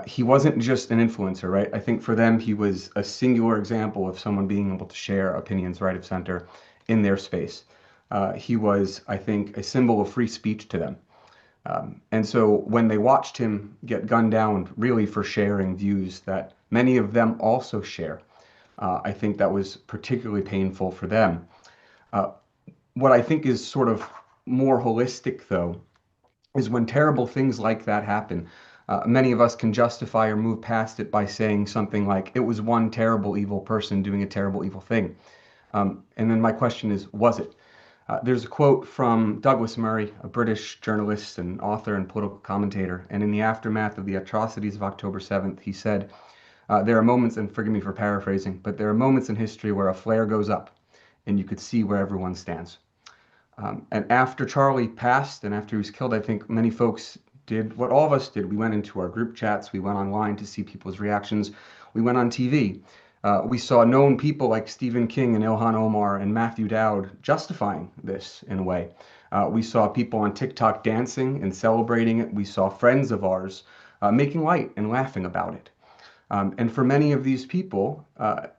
[SPEAKER 4] he wasn't just an influencer, right? I think for them, he was a singular example of someone being able to share opinions right of center in their space. He was, I think, a symbol of free speech to them. And so when they watched him get gunned down, really for sharing views that many of them also share, I think that was particularly painful for them. What I think is sort of more holistic, though, is when terrible things like that happen. Many of us can justify or move past it by saying something like, it was one terrible, evil person doing a terrible, evil thing. And then my question is, was it? There's a quote from Douglas Murray, a British journalist and author and political commentator. And in the aftermath of the atrocities of October 7th, he said, there are moments, and forgive me for paraphrasing, but there are moments in history where a flare goes up and you could see where everyone stands. And after Charlie passed and after he was killed, I think many folks did what all of us did. We went into our group chats, we went online to see people's reactions, we went on TV. We saw known people like Stephen King and Ilhan Omar and Matthew Dowd justifying this in a way. We saw people on TikTok dancing and celebrating it. We saw friends of ours making light and laughing about it. And for many of these people,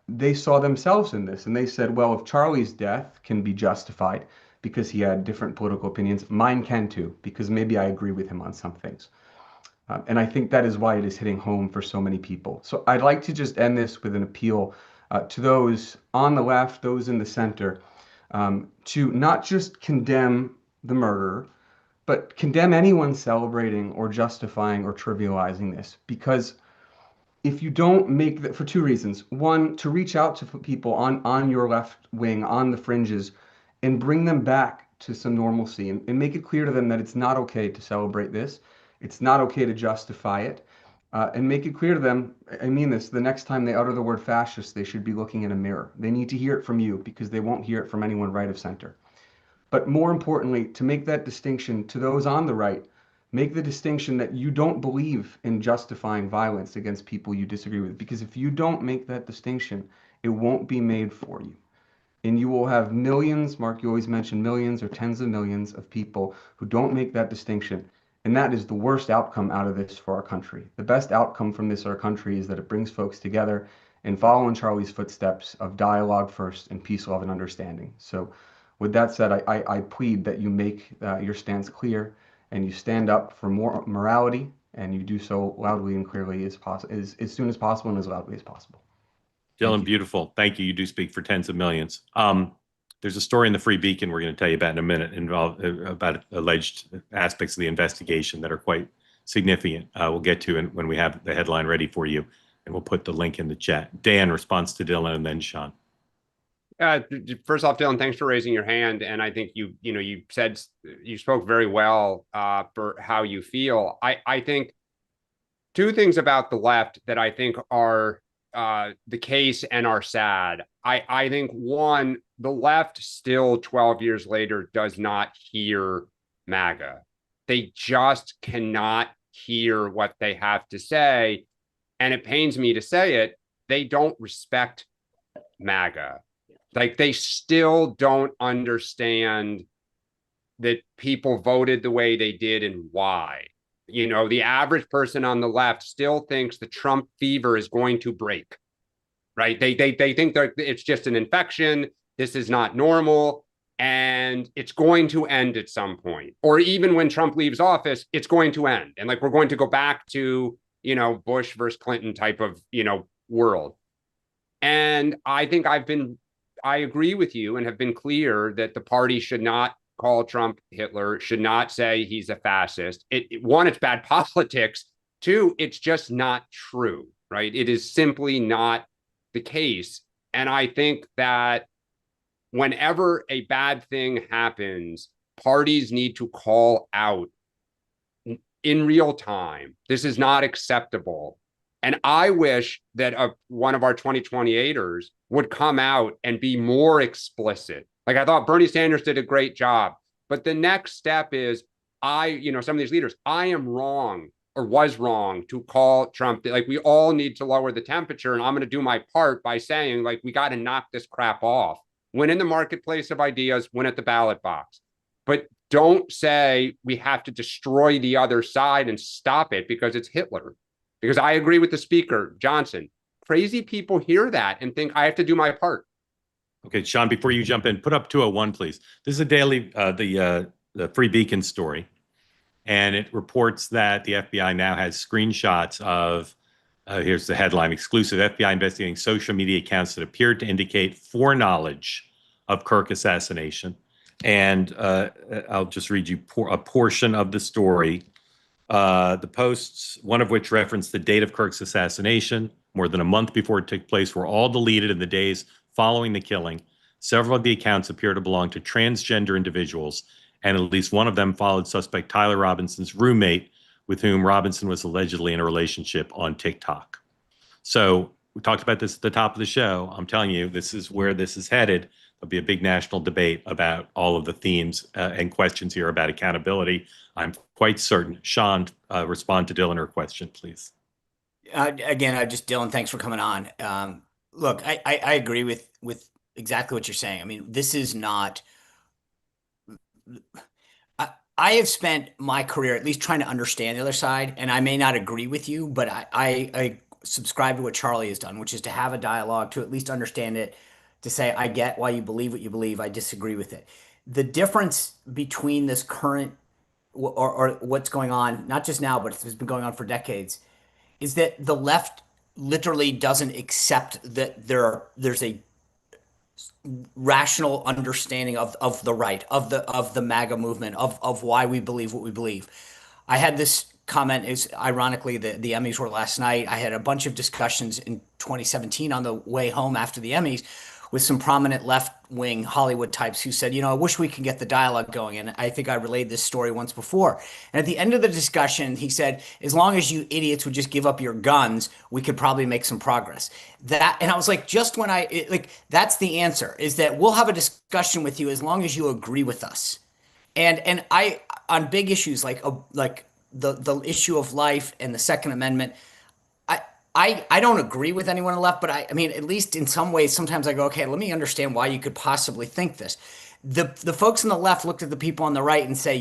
[SPEAKER 4] they saw themselves in this and they said, well, if Charlie's death can be justified because he had different political opinions, mine can too, because maybe I agree with him on some things. And I think that is why it is hitting home for so many people. So I'd like to just end this with an appeal to those on the left, those in the center, to not just condemn the murderer, but condemn anyone celebrating or justifying or trivializing this. Because if you don't make that, for two reasons. One, to reach out to people on your left wing, on the fringes, and bring them back to some normalcy and make it clear to them that it's not okay to celebrate this. It's not okay to justify it. And make it clear to them, I mean this, the next time they utter the word fascist, they should be looking in a mirror. They need to hear it from you because they won't hear it from anyone right of center. But more importantly, to make that distinction to those on the right, make the distinction that you don't believe in justifying violence against people you disagree with. Because if you don't make that distinction, it won't be made for you. And you will have millions, Mark, you always mention millions or tens of millions of people who don't make that distinction. And that is the worst outcome out of this for our country. The best outcome from this, our country, is that it brings folks together and follow in Charlie's footsteps of dialogue first and peace, love, and understanding. So with that said, I plead that you make your stance clear and you stand up for more morality and you do so loudly and clearly as soon as possible and as loudly as possible.
[SPEAKER 1] Dylan, beautiful. Thank you. You do speak for tens of millions. There's a story in the Free Beacon we're going to tell you about in a minute about alleged aspects of the investigation that are quite significant. We'll get to it when we have the headline ready for you, and we'll put the link in the chat. Dan, response to Dylan, and then Sean.
[SPEAKER 3] First off, Dylan, thanks for raising your hand. And I think you spoke very well for how you feel. I think two things about the left that I think are the case and are sad. I think one, the left still 12 years later does not hear MAGA. They just cannot hear what they have to say. And it pains me to say it, they don't respect MAGA. Like, they still don't understand that people voted the way they did and why. You know, the average person on the left still thinks the Trump fever is going to break, right? They think that it's just an infection. This is not normal. And it's going to end at some point. Or even when Trump leaves office, it's going to end. And like, we're going to go back to, Bush versus Clinton type of, world. And I think I agree with you and have been clear that the party should not call Trump Hitler, should not say he's a fascist. One, it's bad politics. Two, it's just not true, right? It is simply not the case. And I think that whenever a bad thing happens, parties need to call out in real time. This is not acceptable. And I wish that one of our 2028ers would come out and be more explicit. Like, I thought Bernie Sanders did a great job. But the next step is some of these leaders, I am wrong or was wrong to call Trump. Like, we all need to lower the temperature. And I'm going to do my part by saying, like, we got to knock this crap off. Win in the marketplace of ideas, win at the ballot box. But don't say we have to destroy the other side and stop it because it's Hitler. Because I agree with the speaker, Johnson. Crazy people hear that and think I have to do my part.
[SPEAKER 1] Okay, Sean, before you jump in, put up 201, please. This is a daily, the Free Beacon story, and it reports that the FBI now has screenshots of, here's the headline, exclusive FBI investigating social media accounts that appeared to indicate foreknowledge of Kirk assassination. And I'll just read you a portion of the story. The posts, one of which referenced the date of Kirk's assassination, more than a month before it took place, were all deleted in the days following the killing. Several of the accounts appear to belong to transgender individuals, and at least one of them followed suspect Tyler Robinson's roommate, with whom Robinson was allegedly in a relationship on TikTok. So we talked about this at the top of the show. I'm telling you, this is where this is headed. There'll be a big national debate about all of the themes and questions here about accountability. I'm quite certain. Sean, respond to Dylan, her question, please.
[SPEAKER 2] Again, Dylan, thanks for coming on. Look, I agree with exactly what you're saying. I mean, this is not. I have spent my career at least trying to understand the other side, and I may not agree with you, but I subscribe to what Charlie has done, which is to have a dialogue, to at least understand it, to say, I get why you believe what you believe. I disagree with it. The difference between this current or what's going on, not just now, but it's been going on for decades, is that the left literally doesn't accept that there's a rational understanding of the right, of the MAGA movement, of why we believe what we believe. I had this comment, is ironically the Emmys were last night. I had a bunch of discussions in 2017 on the way home after the Emmys with some prominent left-wing Hollywood types who said, I wish we could get the dialogue going. And I think I relayed this story once before. And at the end of the discussion, he said, as long as you idiots would just give up your guns, we could probably make some progress. And I was like, that's the answer, is that we'll have a discussion with you as long as you agree with us. And I, on big issues like the issue of life and the Second Amendment, I don't agree with anyone on the left, but I mean, at least in some ways, sometimes I go, okay, let me understand why you could possibly think this. The folks on the left looked at the people on the right and say,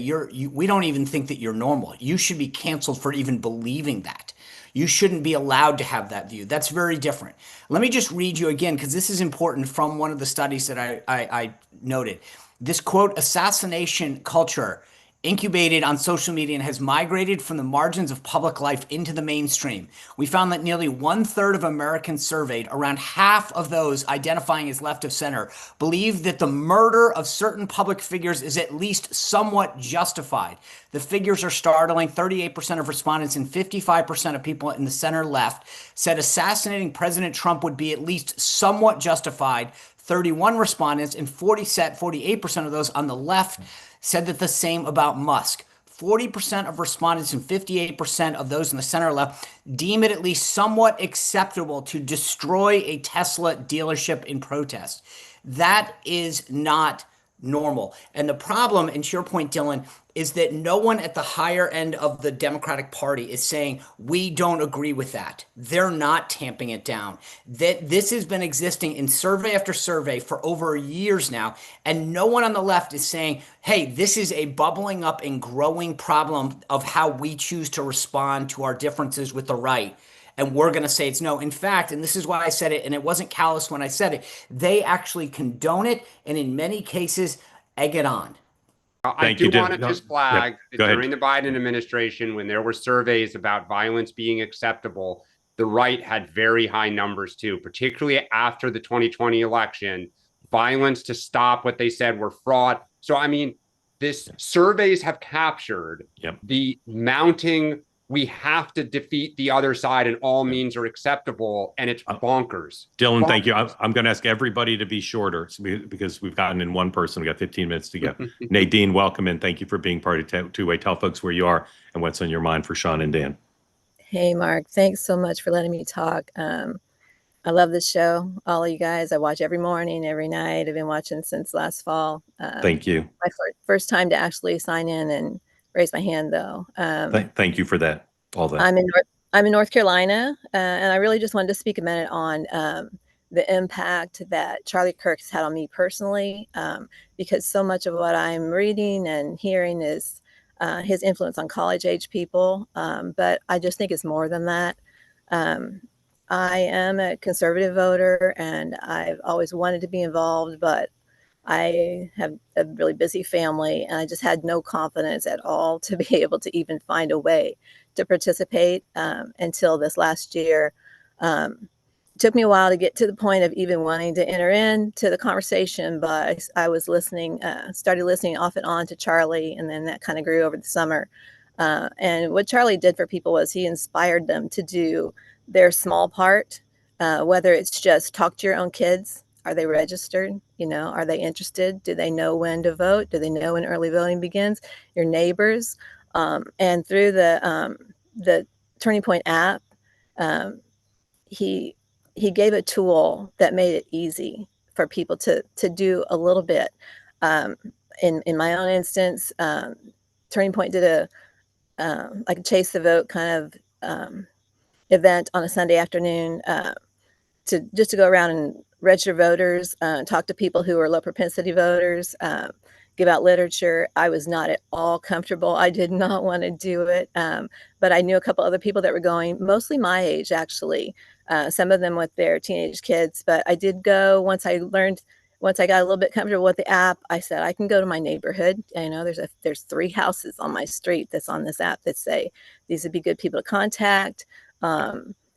[SPEAKER 2] we don't even think that you're normal. You should be canceled for even believing that. You shouldn't be allowed to have that view. That's very different. Let me just read you again, because this is important, from one of the studies that I noted. This quote, assassination culture incubated on social media and has migrated from the margins of public life into the mainstream. We found that nearly 1/3 of Americans surveyed, around half of those identifying as left of center, believe that the murder of certain public figures is at least somewhat justified. The figures are startling. 38% of respondents and 55% of people in the center left said assassinating President Trump would be at least somewhat justified. 31 respondents and 48% of those on the left said that the same about Musk. 40% of respondents and 58% of those in the center left deem it at least somewhat acceptable to destroy a Tesla dealership in protest. That is not normal. And the problem, and to your point, Dylan, is that no one at the higher end of the Democratic Party is saying, we don't agree with that. They're not tamping it down. That this has been existing in survey after survey for over years now, and no one on the left is saying, hey, this is a bubbling up and growing problem of how we choose to respond to our differences with the right. And we're going to say it's no. In fact, and this is why I said it, and it wasn't callous when I said it, they actually condone it, and in many cases, egg it on.
[SPEAKER 3] I do want to just flag that during
[SPEAKER 1] ahead.
[SPEAKER 3] the Biden administration, when there were surveys about violence being acceptable, the right had very high numbers too, particularly after the 2020 election. Violence to stop what they said were fraud. So, I mean, surveys have captured the mounting we have to defeat the other side and all means are acceptable. And it's bonkers.
[SPEAKER 1] Dylan, thank you. I'm going to ask everybody to be shorter because we've gotten in one person. We got 15 minutes to go. Nadine, welcome and thank you for being part of Two Way. Tell folks where you are and what's on your mind for Sean and Dan.
[SPEAKER 5] Hey, Mark, thanks so much for letting me talk. I love this show, all of you guys. I watch every morning, every night. I've been watching since last fall.
[SPEAKER 1] Thank you.
[SPEAKER 5] My first time to actually sign in and raise my hand, though.
[SPEAKER 1] Thank you for that. All that.
[SPEAKER 5] I'm in North Carolina, and I really just wanted to speak a minute on the impact that Charlie Kirk has had on me personally, because so much of what I'm reading and hearing is his influence on college-age people, but I just think it's more than that. I am a conservative voter, and I've always wanted to be involved, but I have a really busy family, and I just had no confidence at all to be able to even find a way to participate until this last year. It took me a while to get to the point of even wanting to enter into the conversation, but I was started listening off and on to Charlie, and then that kind of grew over the summer. And what Charlie did for people was he inspired them to do their small part, whether it's just talk to your own kids. Are they registered? Are they interested? Do they know when to vote? Do they know when early voting begins? Your neighbors. And through the Turning Point app, he gave a tool that made it easy for people to do a little bit. In my own instance, Turning Point did a like a chase the vote kind of event on a Sunday afternoon to go around and register voters, talk to people who are low propensity voters, give out literature. I was not at all comfortable. I did not want to do it, but I knew a couple other people that were going, mostly my age, actually. Some of them with their teenage kids, but I did go once I got a little bit comfortable with the app. I said, I can go to my neighborhood. There's 3 houses on my street that's on this app that say these would be good people to contact.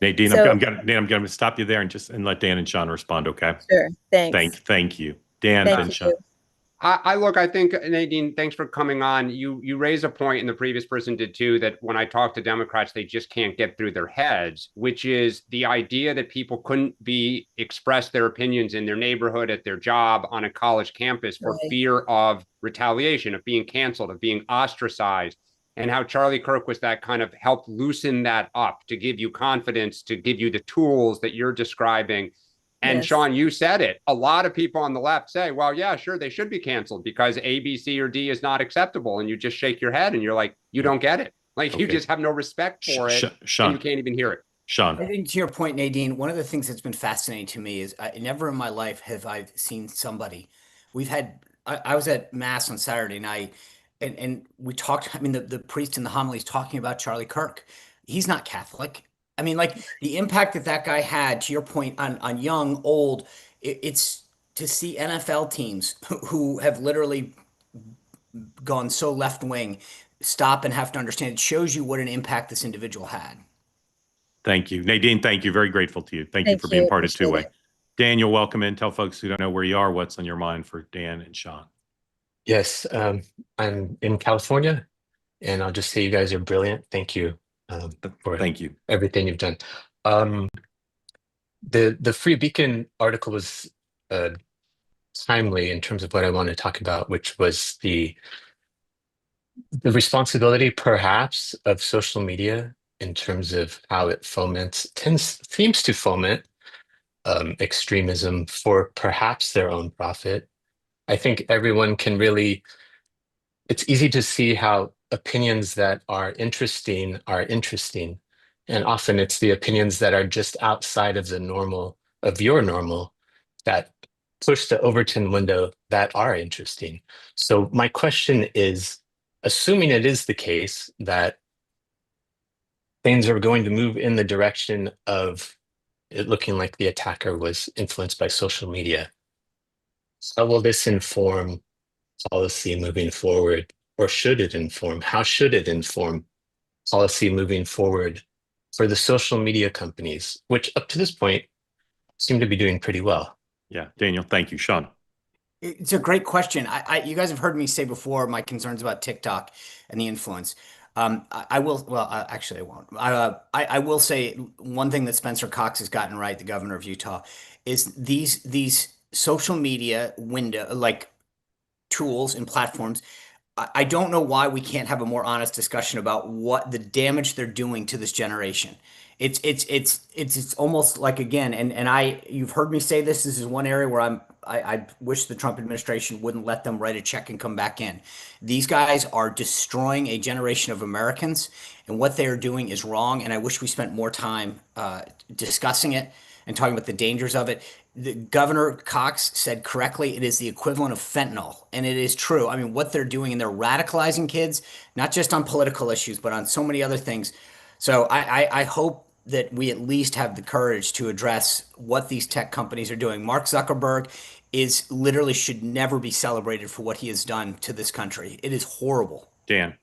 [SPEAKER 1] Nadine, I'm going to stop you there and let Dan and Sean respond. Okay.
[SPEAKER 5] Sure. Thanks.
[SPEAKER 1] Thank you, Dan and Sean.
[SPEAKER 3] I think, Nadine, thanks for coming on. You raise a point, and the previous person did too, that when I talk to Democrats, they just can't get through their heads, which is the idea that people couldn't express their opinions in their neighborhood, at their job, on a college campus for fear of retaliation, of being canceled, of being ostracized, and how Charlie Kirk was that kind of helped loosen that up to give you confidence, to give you the tools that you're describing. And yes. Sean, you said it. A lot of people on the left say, well, yeah, sure, they should be canceled because A, B, C, or D is not acceptable. And you just shake your head and you're like, you don't get it. Like, you just have no respect for it. Sean, and you can't even hear it.
[SPEAKER 1] Sean.
[SPEAKER 2] I think to your point, Nadine, one of the things that's been fascinating to me is never in my life have I seen somebody. I was at Mass on Saturday night and we talked, the priest in the homily is talking about Charlie Kirk. He's not Catholic. Like the impact that guy had, to your point, on young, old, it's to see NFL teams who have literally gone so left wing stop and have to understand. It shows you what an impact this individual had.
[SPEAKER 1] Thank you. Nadine, thank you. Very grateful to you. Thank you for being part of Two Way. Daniel, welcome in. Tell folks who don't know where you are, what's on your mind for Dan and Sean.
[SPEAKER 6] Yes, I'm in California, and I'll just say you guys are brilliant. Thank you.
[SPEAKER 1] Thank you.
[SPEAKER 6] Everything you've done. The Free Beacon article was timely in terms of what I want to talk about, which was the responsibility, perhaps, of social media in terms of how it seems to foment extremism for perhaps their own profit. I think everyone can really. It's easy to see how opinions that are interesting, and often it's the opinions that are just outside of the normal, of your normal, that push the Overton window that are interesting. So my question is, assuming it is the case that things are going to move in the direction of it looking like the attacker was influenced by social media, how will this inform policy moving forward? Or should it inform? How should it inform policy moving forward for the social media companies, which up to this point seem to be doing pretty well?
[SPEAKER 1] Yeah, Daniel, thank you. Sean.
[SPEAKER 2] It's a great question. You guys have heard me say before my concerns about TikTok and the influence. I will. Well, actually, I won't. I will say one thing that Spencer Cox has gotten right, the governor of Utah, is these social media window like tools and platforms. I don't know why we can't have a more honest discussion about what the damage they're doing to this generation. It's almost like, again, and you've heard me say this. This is one area where I wish the Trump administration wouldn't let them write a check and come back in. These guys are destroying a generation of Americans, and what they are doing is wrong. And I wish we spent more time discussing it and talking about the dangers of it. The Governor Cox said correctly, it is the equivalent of fentanyl, and it is true. I mean, what they're doing, and they're radicalizing kids, not just on political issues, but on so many other things. So I hope that we at least have the courage to address what these tech companies are doing. Mark Zuckerberg is literally should never be celebrated for what he has done to this country. It is horrible.
[SPEAKER 1] Dan.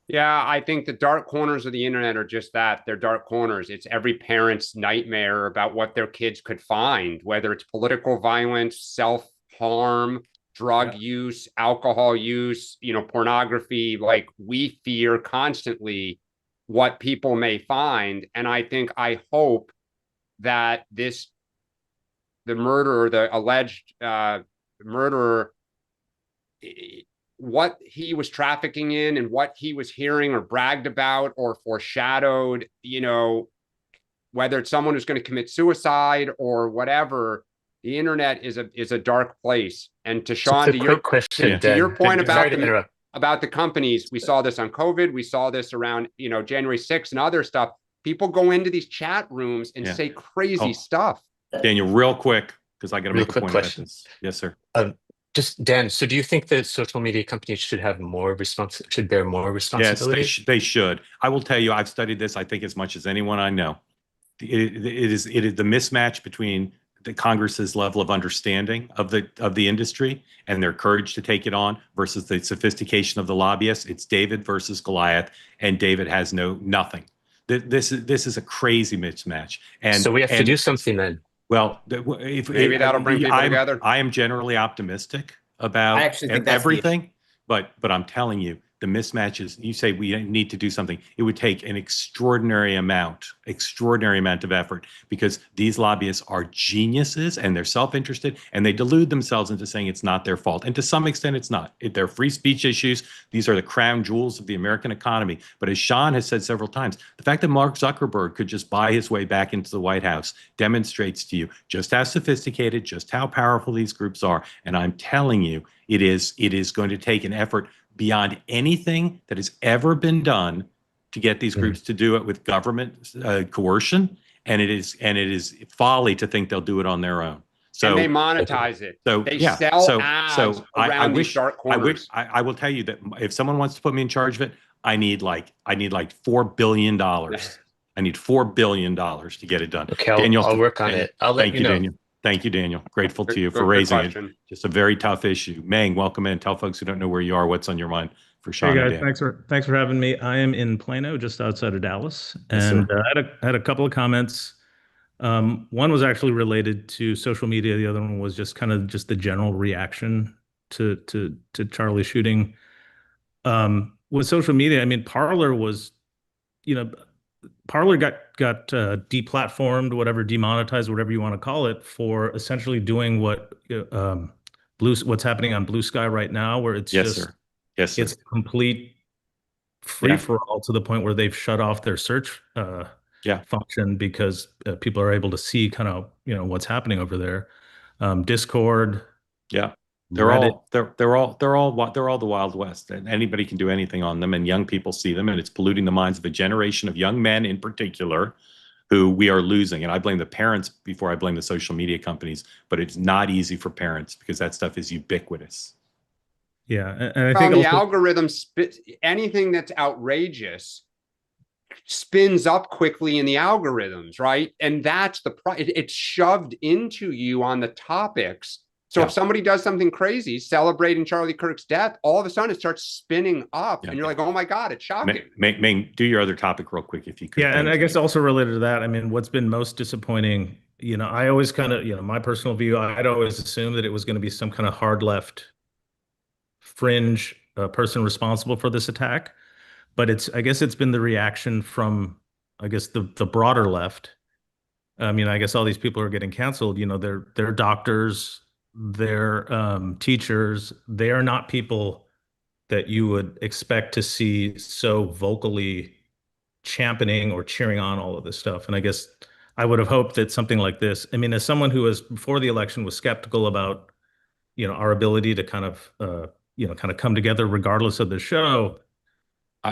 [SPEAKER 3] Yeah, I think the dark corners of the internet are just that. They're dark corners. It's every parent's nightmare about what their kids could find, whether it's political violence, self-harm, drug use, alcohol use, pornography. Like, we fear constantly what people may find. And I hope that the murderer, the alleged murderer, what he was trafficking in and what he was hearing or bragged about or foreshadowed, whether it's someone who's going to commit suicide or whatever, the internet is a dark place. And to Sean, to your point about the companies, we saw this on COVID. We saw this around, January 6th and other stuff. People go into these chat rooms and say crazy stuff.
[SPEAKER 1] Daniel, real quick, because I got to make a point about this. Yes, sir.
[SPEAKER 6] Just Dan, so do you think that social media companies should have should bear more responsibility?
[SPEAKER 1] Yes, they should. I will tell you, I've studied this, I think, as much as anyone I know. It is the mismatch between the Congress's level of understanding of the industry and their courage to take it on versus the sophistication of the lobbyists. It's David versus Goliath, and David has nothing. This is a crazy mismatch. And
[SPEAKER 6] so we have to do something then.
[SPEAKER 1] Well, if
[SPEAKER 3] maybe that'll bring people together.
[SPEAKER 1] I am generally optimistic about everything, but I'm telling you, the mismatch is, you say we need to do something. It would take an extraordinary amount of effort, because these lobbyists are geniuses and they're self-interested and they delude themselves into saying it's not their fault. And to some extent, it's not. They're free speech issues. These are the crown jewels of the American economy. But as Sean has said several times, the fact that Mark Zuckerberg could just buy his way back into the White House demonstrates to you just how sophisticated, just how powerful these groups are. And I'm telling you, it is going to take an effort beyond anything that has ever been done to get these groups to do it with government coercion, and it is folly to think they'll do it on their own. So
[SPEAKER 3] and they monetize it.
[SPEAKER 1] So
[SPEAKER 3] they sell ads around these dark corners.
[SPEAKER 1] I will tell you that if someone wants to put me in charge of it, I need like $4 billion. I need $4 billion to get it done.
[SPEAKER 6] Okay, Daniel, I'll work on it. I'll let you know.
[SPEAKER 1] Daniel. Thank you, Daniel. Grateful to you for raising it. Just a very tough issue. Mang, welcome in. Tell folks who don't know where you are what's on your mind for Sean.
[SPEAKER 7] Hey guys, thanks for having me. I am in Plano, just outside of Dallas, and I had a couple of comments. One was actually related to social media. The other one was just kind of the general reaction to Charlie's shooting. With social media, I mean, Parler was, Parler got deplatformed, whatever, demonetized, whatever you want to call it, for essentially doing what's happening on Blue Sky right now, where it's it's complete free for all, to the point where they've shut off their search function, because people are able to see kind of what's happening over there. Discord,
[SPEAKER 1] They're all the Wild West, and anybody can do anything on them, and young people see them, and it's polluting the minds of a generation of young men in particular who we are losing. And I blame the parents before I blame the social media companies, but it's not easy for parents because that stuff is ubiquitous.
[SPEAKER 7] Yeah, and I think
[SPEAKER 3] the algorithm anything that's outrageous spins up quickly in the algorithms, right? And that's it's shoved into you on the topics. So if somebody does something crazy, celebrating Charlie Kirk's death, all of a sudden it starts spinning up, and you're like, "Oh my God, it's shocking."
[SPEAKER 1] Ming, do your other topic real quick if you could.
[SPEAKER 7] Yeah, and I guess also related to that, I mean, what's been most disappointing, I always kind of, my personal view, I'd always assumed that it was going to be some kind of hard left fringe person responsible for this attack. but I guess it's been the reaction from, I guess, the broader left. I mean, I guess all these people are getting canceled. They're doctors, they're teachers. They are not people that you would expect to see so vocally championing or cheering on all of this stuff. And I guess I would have hoped that something like this, I mean, as someone who was before the election was skeptical about, our ability to kind of come together regardless of the show.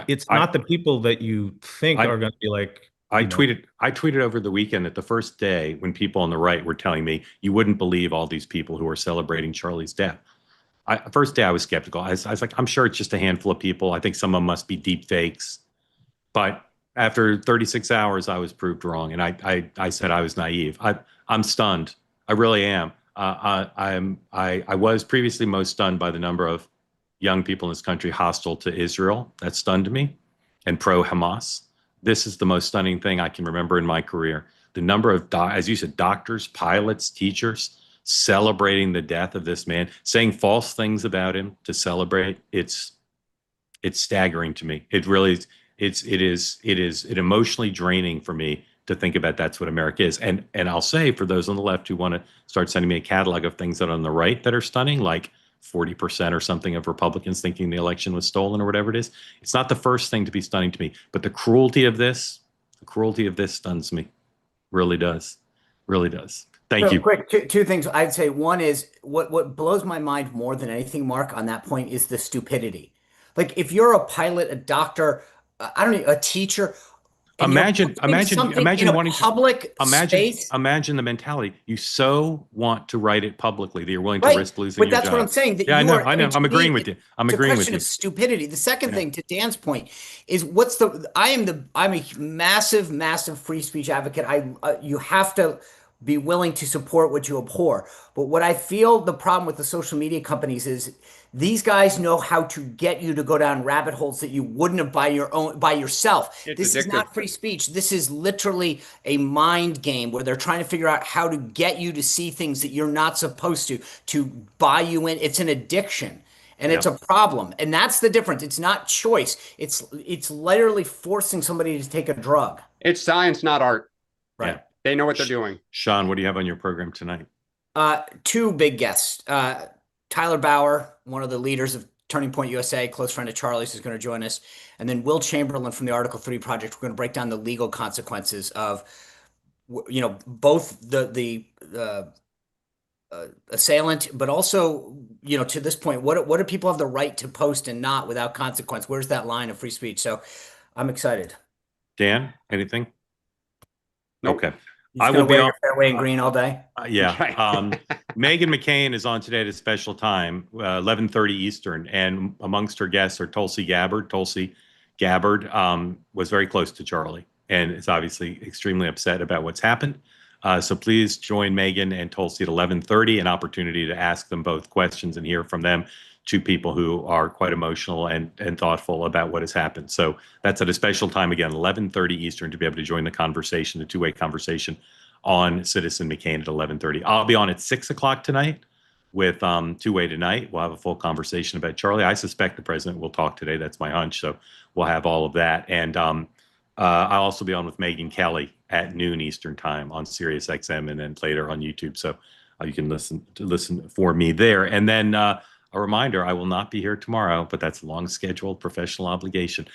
[SPEAKER 7] It's not the people that you think are going to be like.
[SPEAKER 1] I tweeted over the weekend that the first day when people on the right were telling me you wouldn't believe all these people who are celebrating Charlie's death. First day I was skeptical. I was like, I'm sure it's just a handful of people. I think some of them must be deep fakes. But after 36 hours, I was proved wrong, and I said I was naive. I'm stunned. I really am. I was previously most stunned by the number of young people in this country hostile to Israel. That stunned me, and pro-Hamas. This is the most stunning thing I can remember in my career. The number of, as you said, doctors, pilots, teachers celebrating the death of this man, saying false things about him to celebrate. It's staggering to me. It really is. It is emotionally draining for me to think about that's what America is. And I'll say, for those on the left who want to start sending me a catalog of things that are on the right that are stunning, like 40% or something of Republicans thinking the election was stolen or whatever it is, it's not the first thing to be stunning to me. But the cruelty of this stuns me. Really does. Really does. Thank you.
[SPEAKER 2] Quick, two things I'd say. One is what blows my mind more than anything, Mark, on that point is the stupidity. Like, if you're a pilot, a doctor, I don't know, a teacher.
[SPEAKER 1] Imagine wanting
[SPEAKER 2] public space.
[SPEAKER 1] Imagine the mentality. You so want to write it publically that you're willing to risk losing your job.
[SPEAKER 2] But that's what I'm saying.
[SPEAKER 1] Yeah, I know. I'm agreeing with you. I'm agreeing with you.
[SPEAKER 2] It's a question of stupidity. The second thing, to Dan's point, is I'm a massive, massive free speech advocate. You have to be willing to support what you abhor. But what I feel the problem with the social media companies is these guys know how to get you to go down rabbit holes that you wouldn't have by yourself. This is not free speech. This is literally a mind game where they're trying to figure out how to get you to see things that you're not supposed to buy you in. It's an addiction. And it's a problem. And that's the difference. It's not choice. It's literally forcing somebody to take a drug.
[SPEAKER 3] It's science, not art.
[SPEAKER 2] Right.
[SPEAKER 3] Yeah. They know what they're doing.
[SPEAKER 1] Sean, what do you have on your program tonight?
[SPEAKER 2] Two big guests. Tyler Bauer, one of the leaders of Turning Point USA, close friend of Charlie's, is going to join us. And then Will Chamberlain from the Article 3 Project. We're going to break down the legal consequences of, both the assailant, but also, to this point, what do people have the right to post and not without consequence? Where's that line of free speech? So I'm excited.
[SPEAKER 1] Dan, anything?
[SPEAKER 3] Nope.
[SPEAKER 1] Okay.
[SPEAKER 2] I will be on fairway and green all day.
[SPEAKER 1] Yeah. Meghan McCain is on today at a special time, 11:30 Eastern, and amongst her guests are Tulsi Gabbard. Tulsi Gabbard was very close to Charlie and is obviously extremely upset about what's happened. So please join Meghan and Tulsi at 11:30, an opportunity to ask them both questions and hear from them, two people who are quite emotional and thoughtful about what has happened. So that's at a special time, again, 11:30 Eastern, to be able to join the conversation, the two-way conversation on Citizen McCain at 11:30. I'll be on at 6 o'clock tonight with Two-Way Tonight. We'll have a full conversation about Charlie. I suspect the president will talk today. That's my hunch. So we'll have all of that. And I'll also be on with Megyn Kelly at noon Eastern time on Sirius XM and then later on YouTube. So you can listen for me there. And then a reminder, I will not be here tomorrow, but that's a long scheduled professional obligation.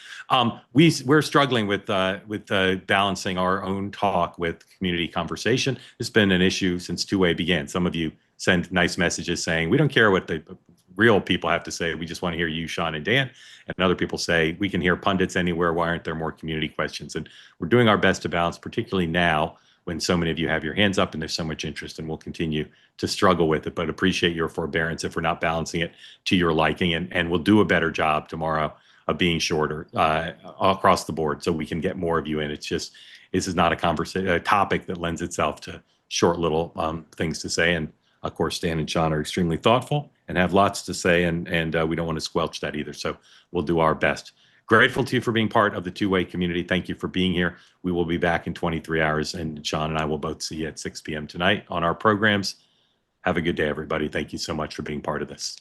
[SPEAKER 1] We're struggling with balancing our own talk with community conversation. It's been an issue since Two-Way began. Some of you send nice messages saying, we don't care what the real people have to say. We just want to hear you, Sean and Dan. And other people say, we can hear pundits anywhere. Why aren't there more community questions? And we're doing our best to balance, particularly now when so many of you have your hands up and there's so much interest, and we'll continue to struggle with it, but appreciate your forbearance if we're not balancing it to your liking, and we'll do a better job tomorrow of being shorter across the board so we can get more of you in. It's just, this is not a topic that lends itself to short little things to say. And of course, Dan and Sean are extremely thoughtful and have lots to say, and we don't want to squelch that either. So we'll do our best. Grateful to you for being part of the Two-Way community. Thank you for being here. We will be back in 23 hours, and Sean and I will both see you at 6 p.m. tonight on our programs. Have a good day, everybody. Thank you so much for being part of this.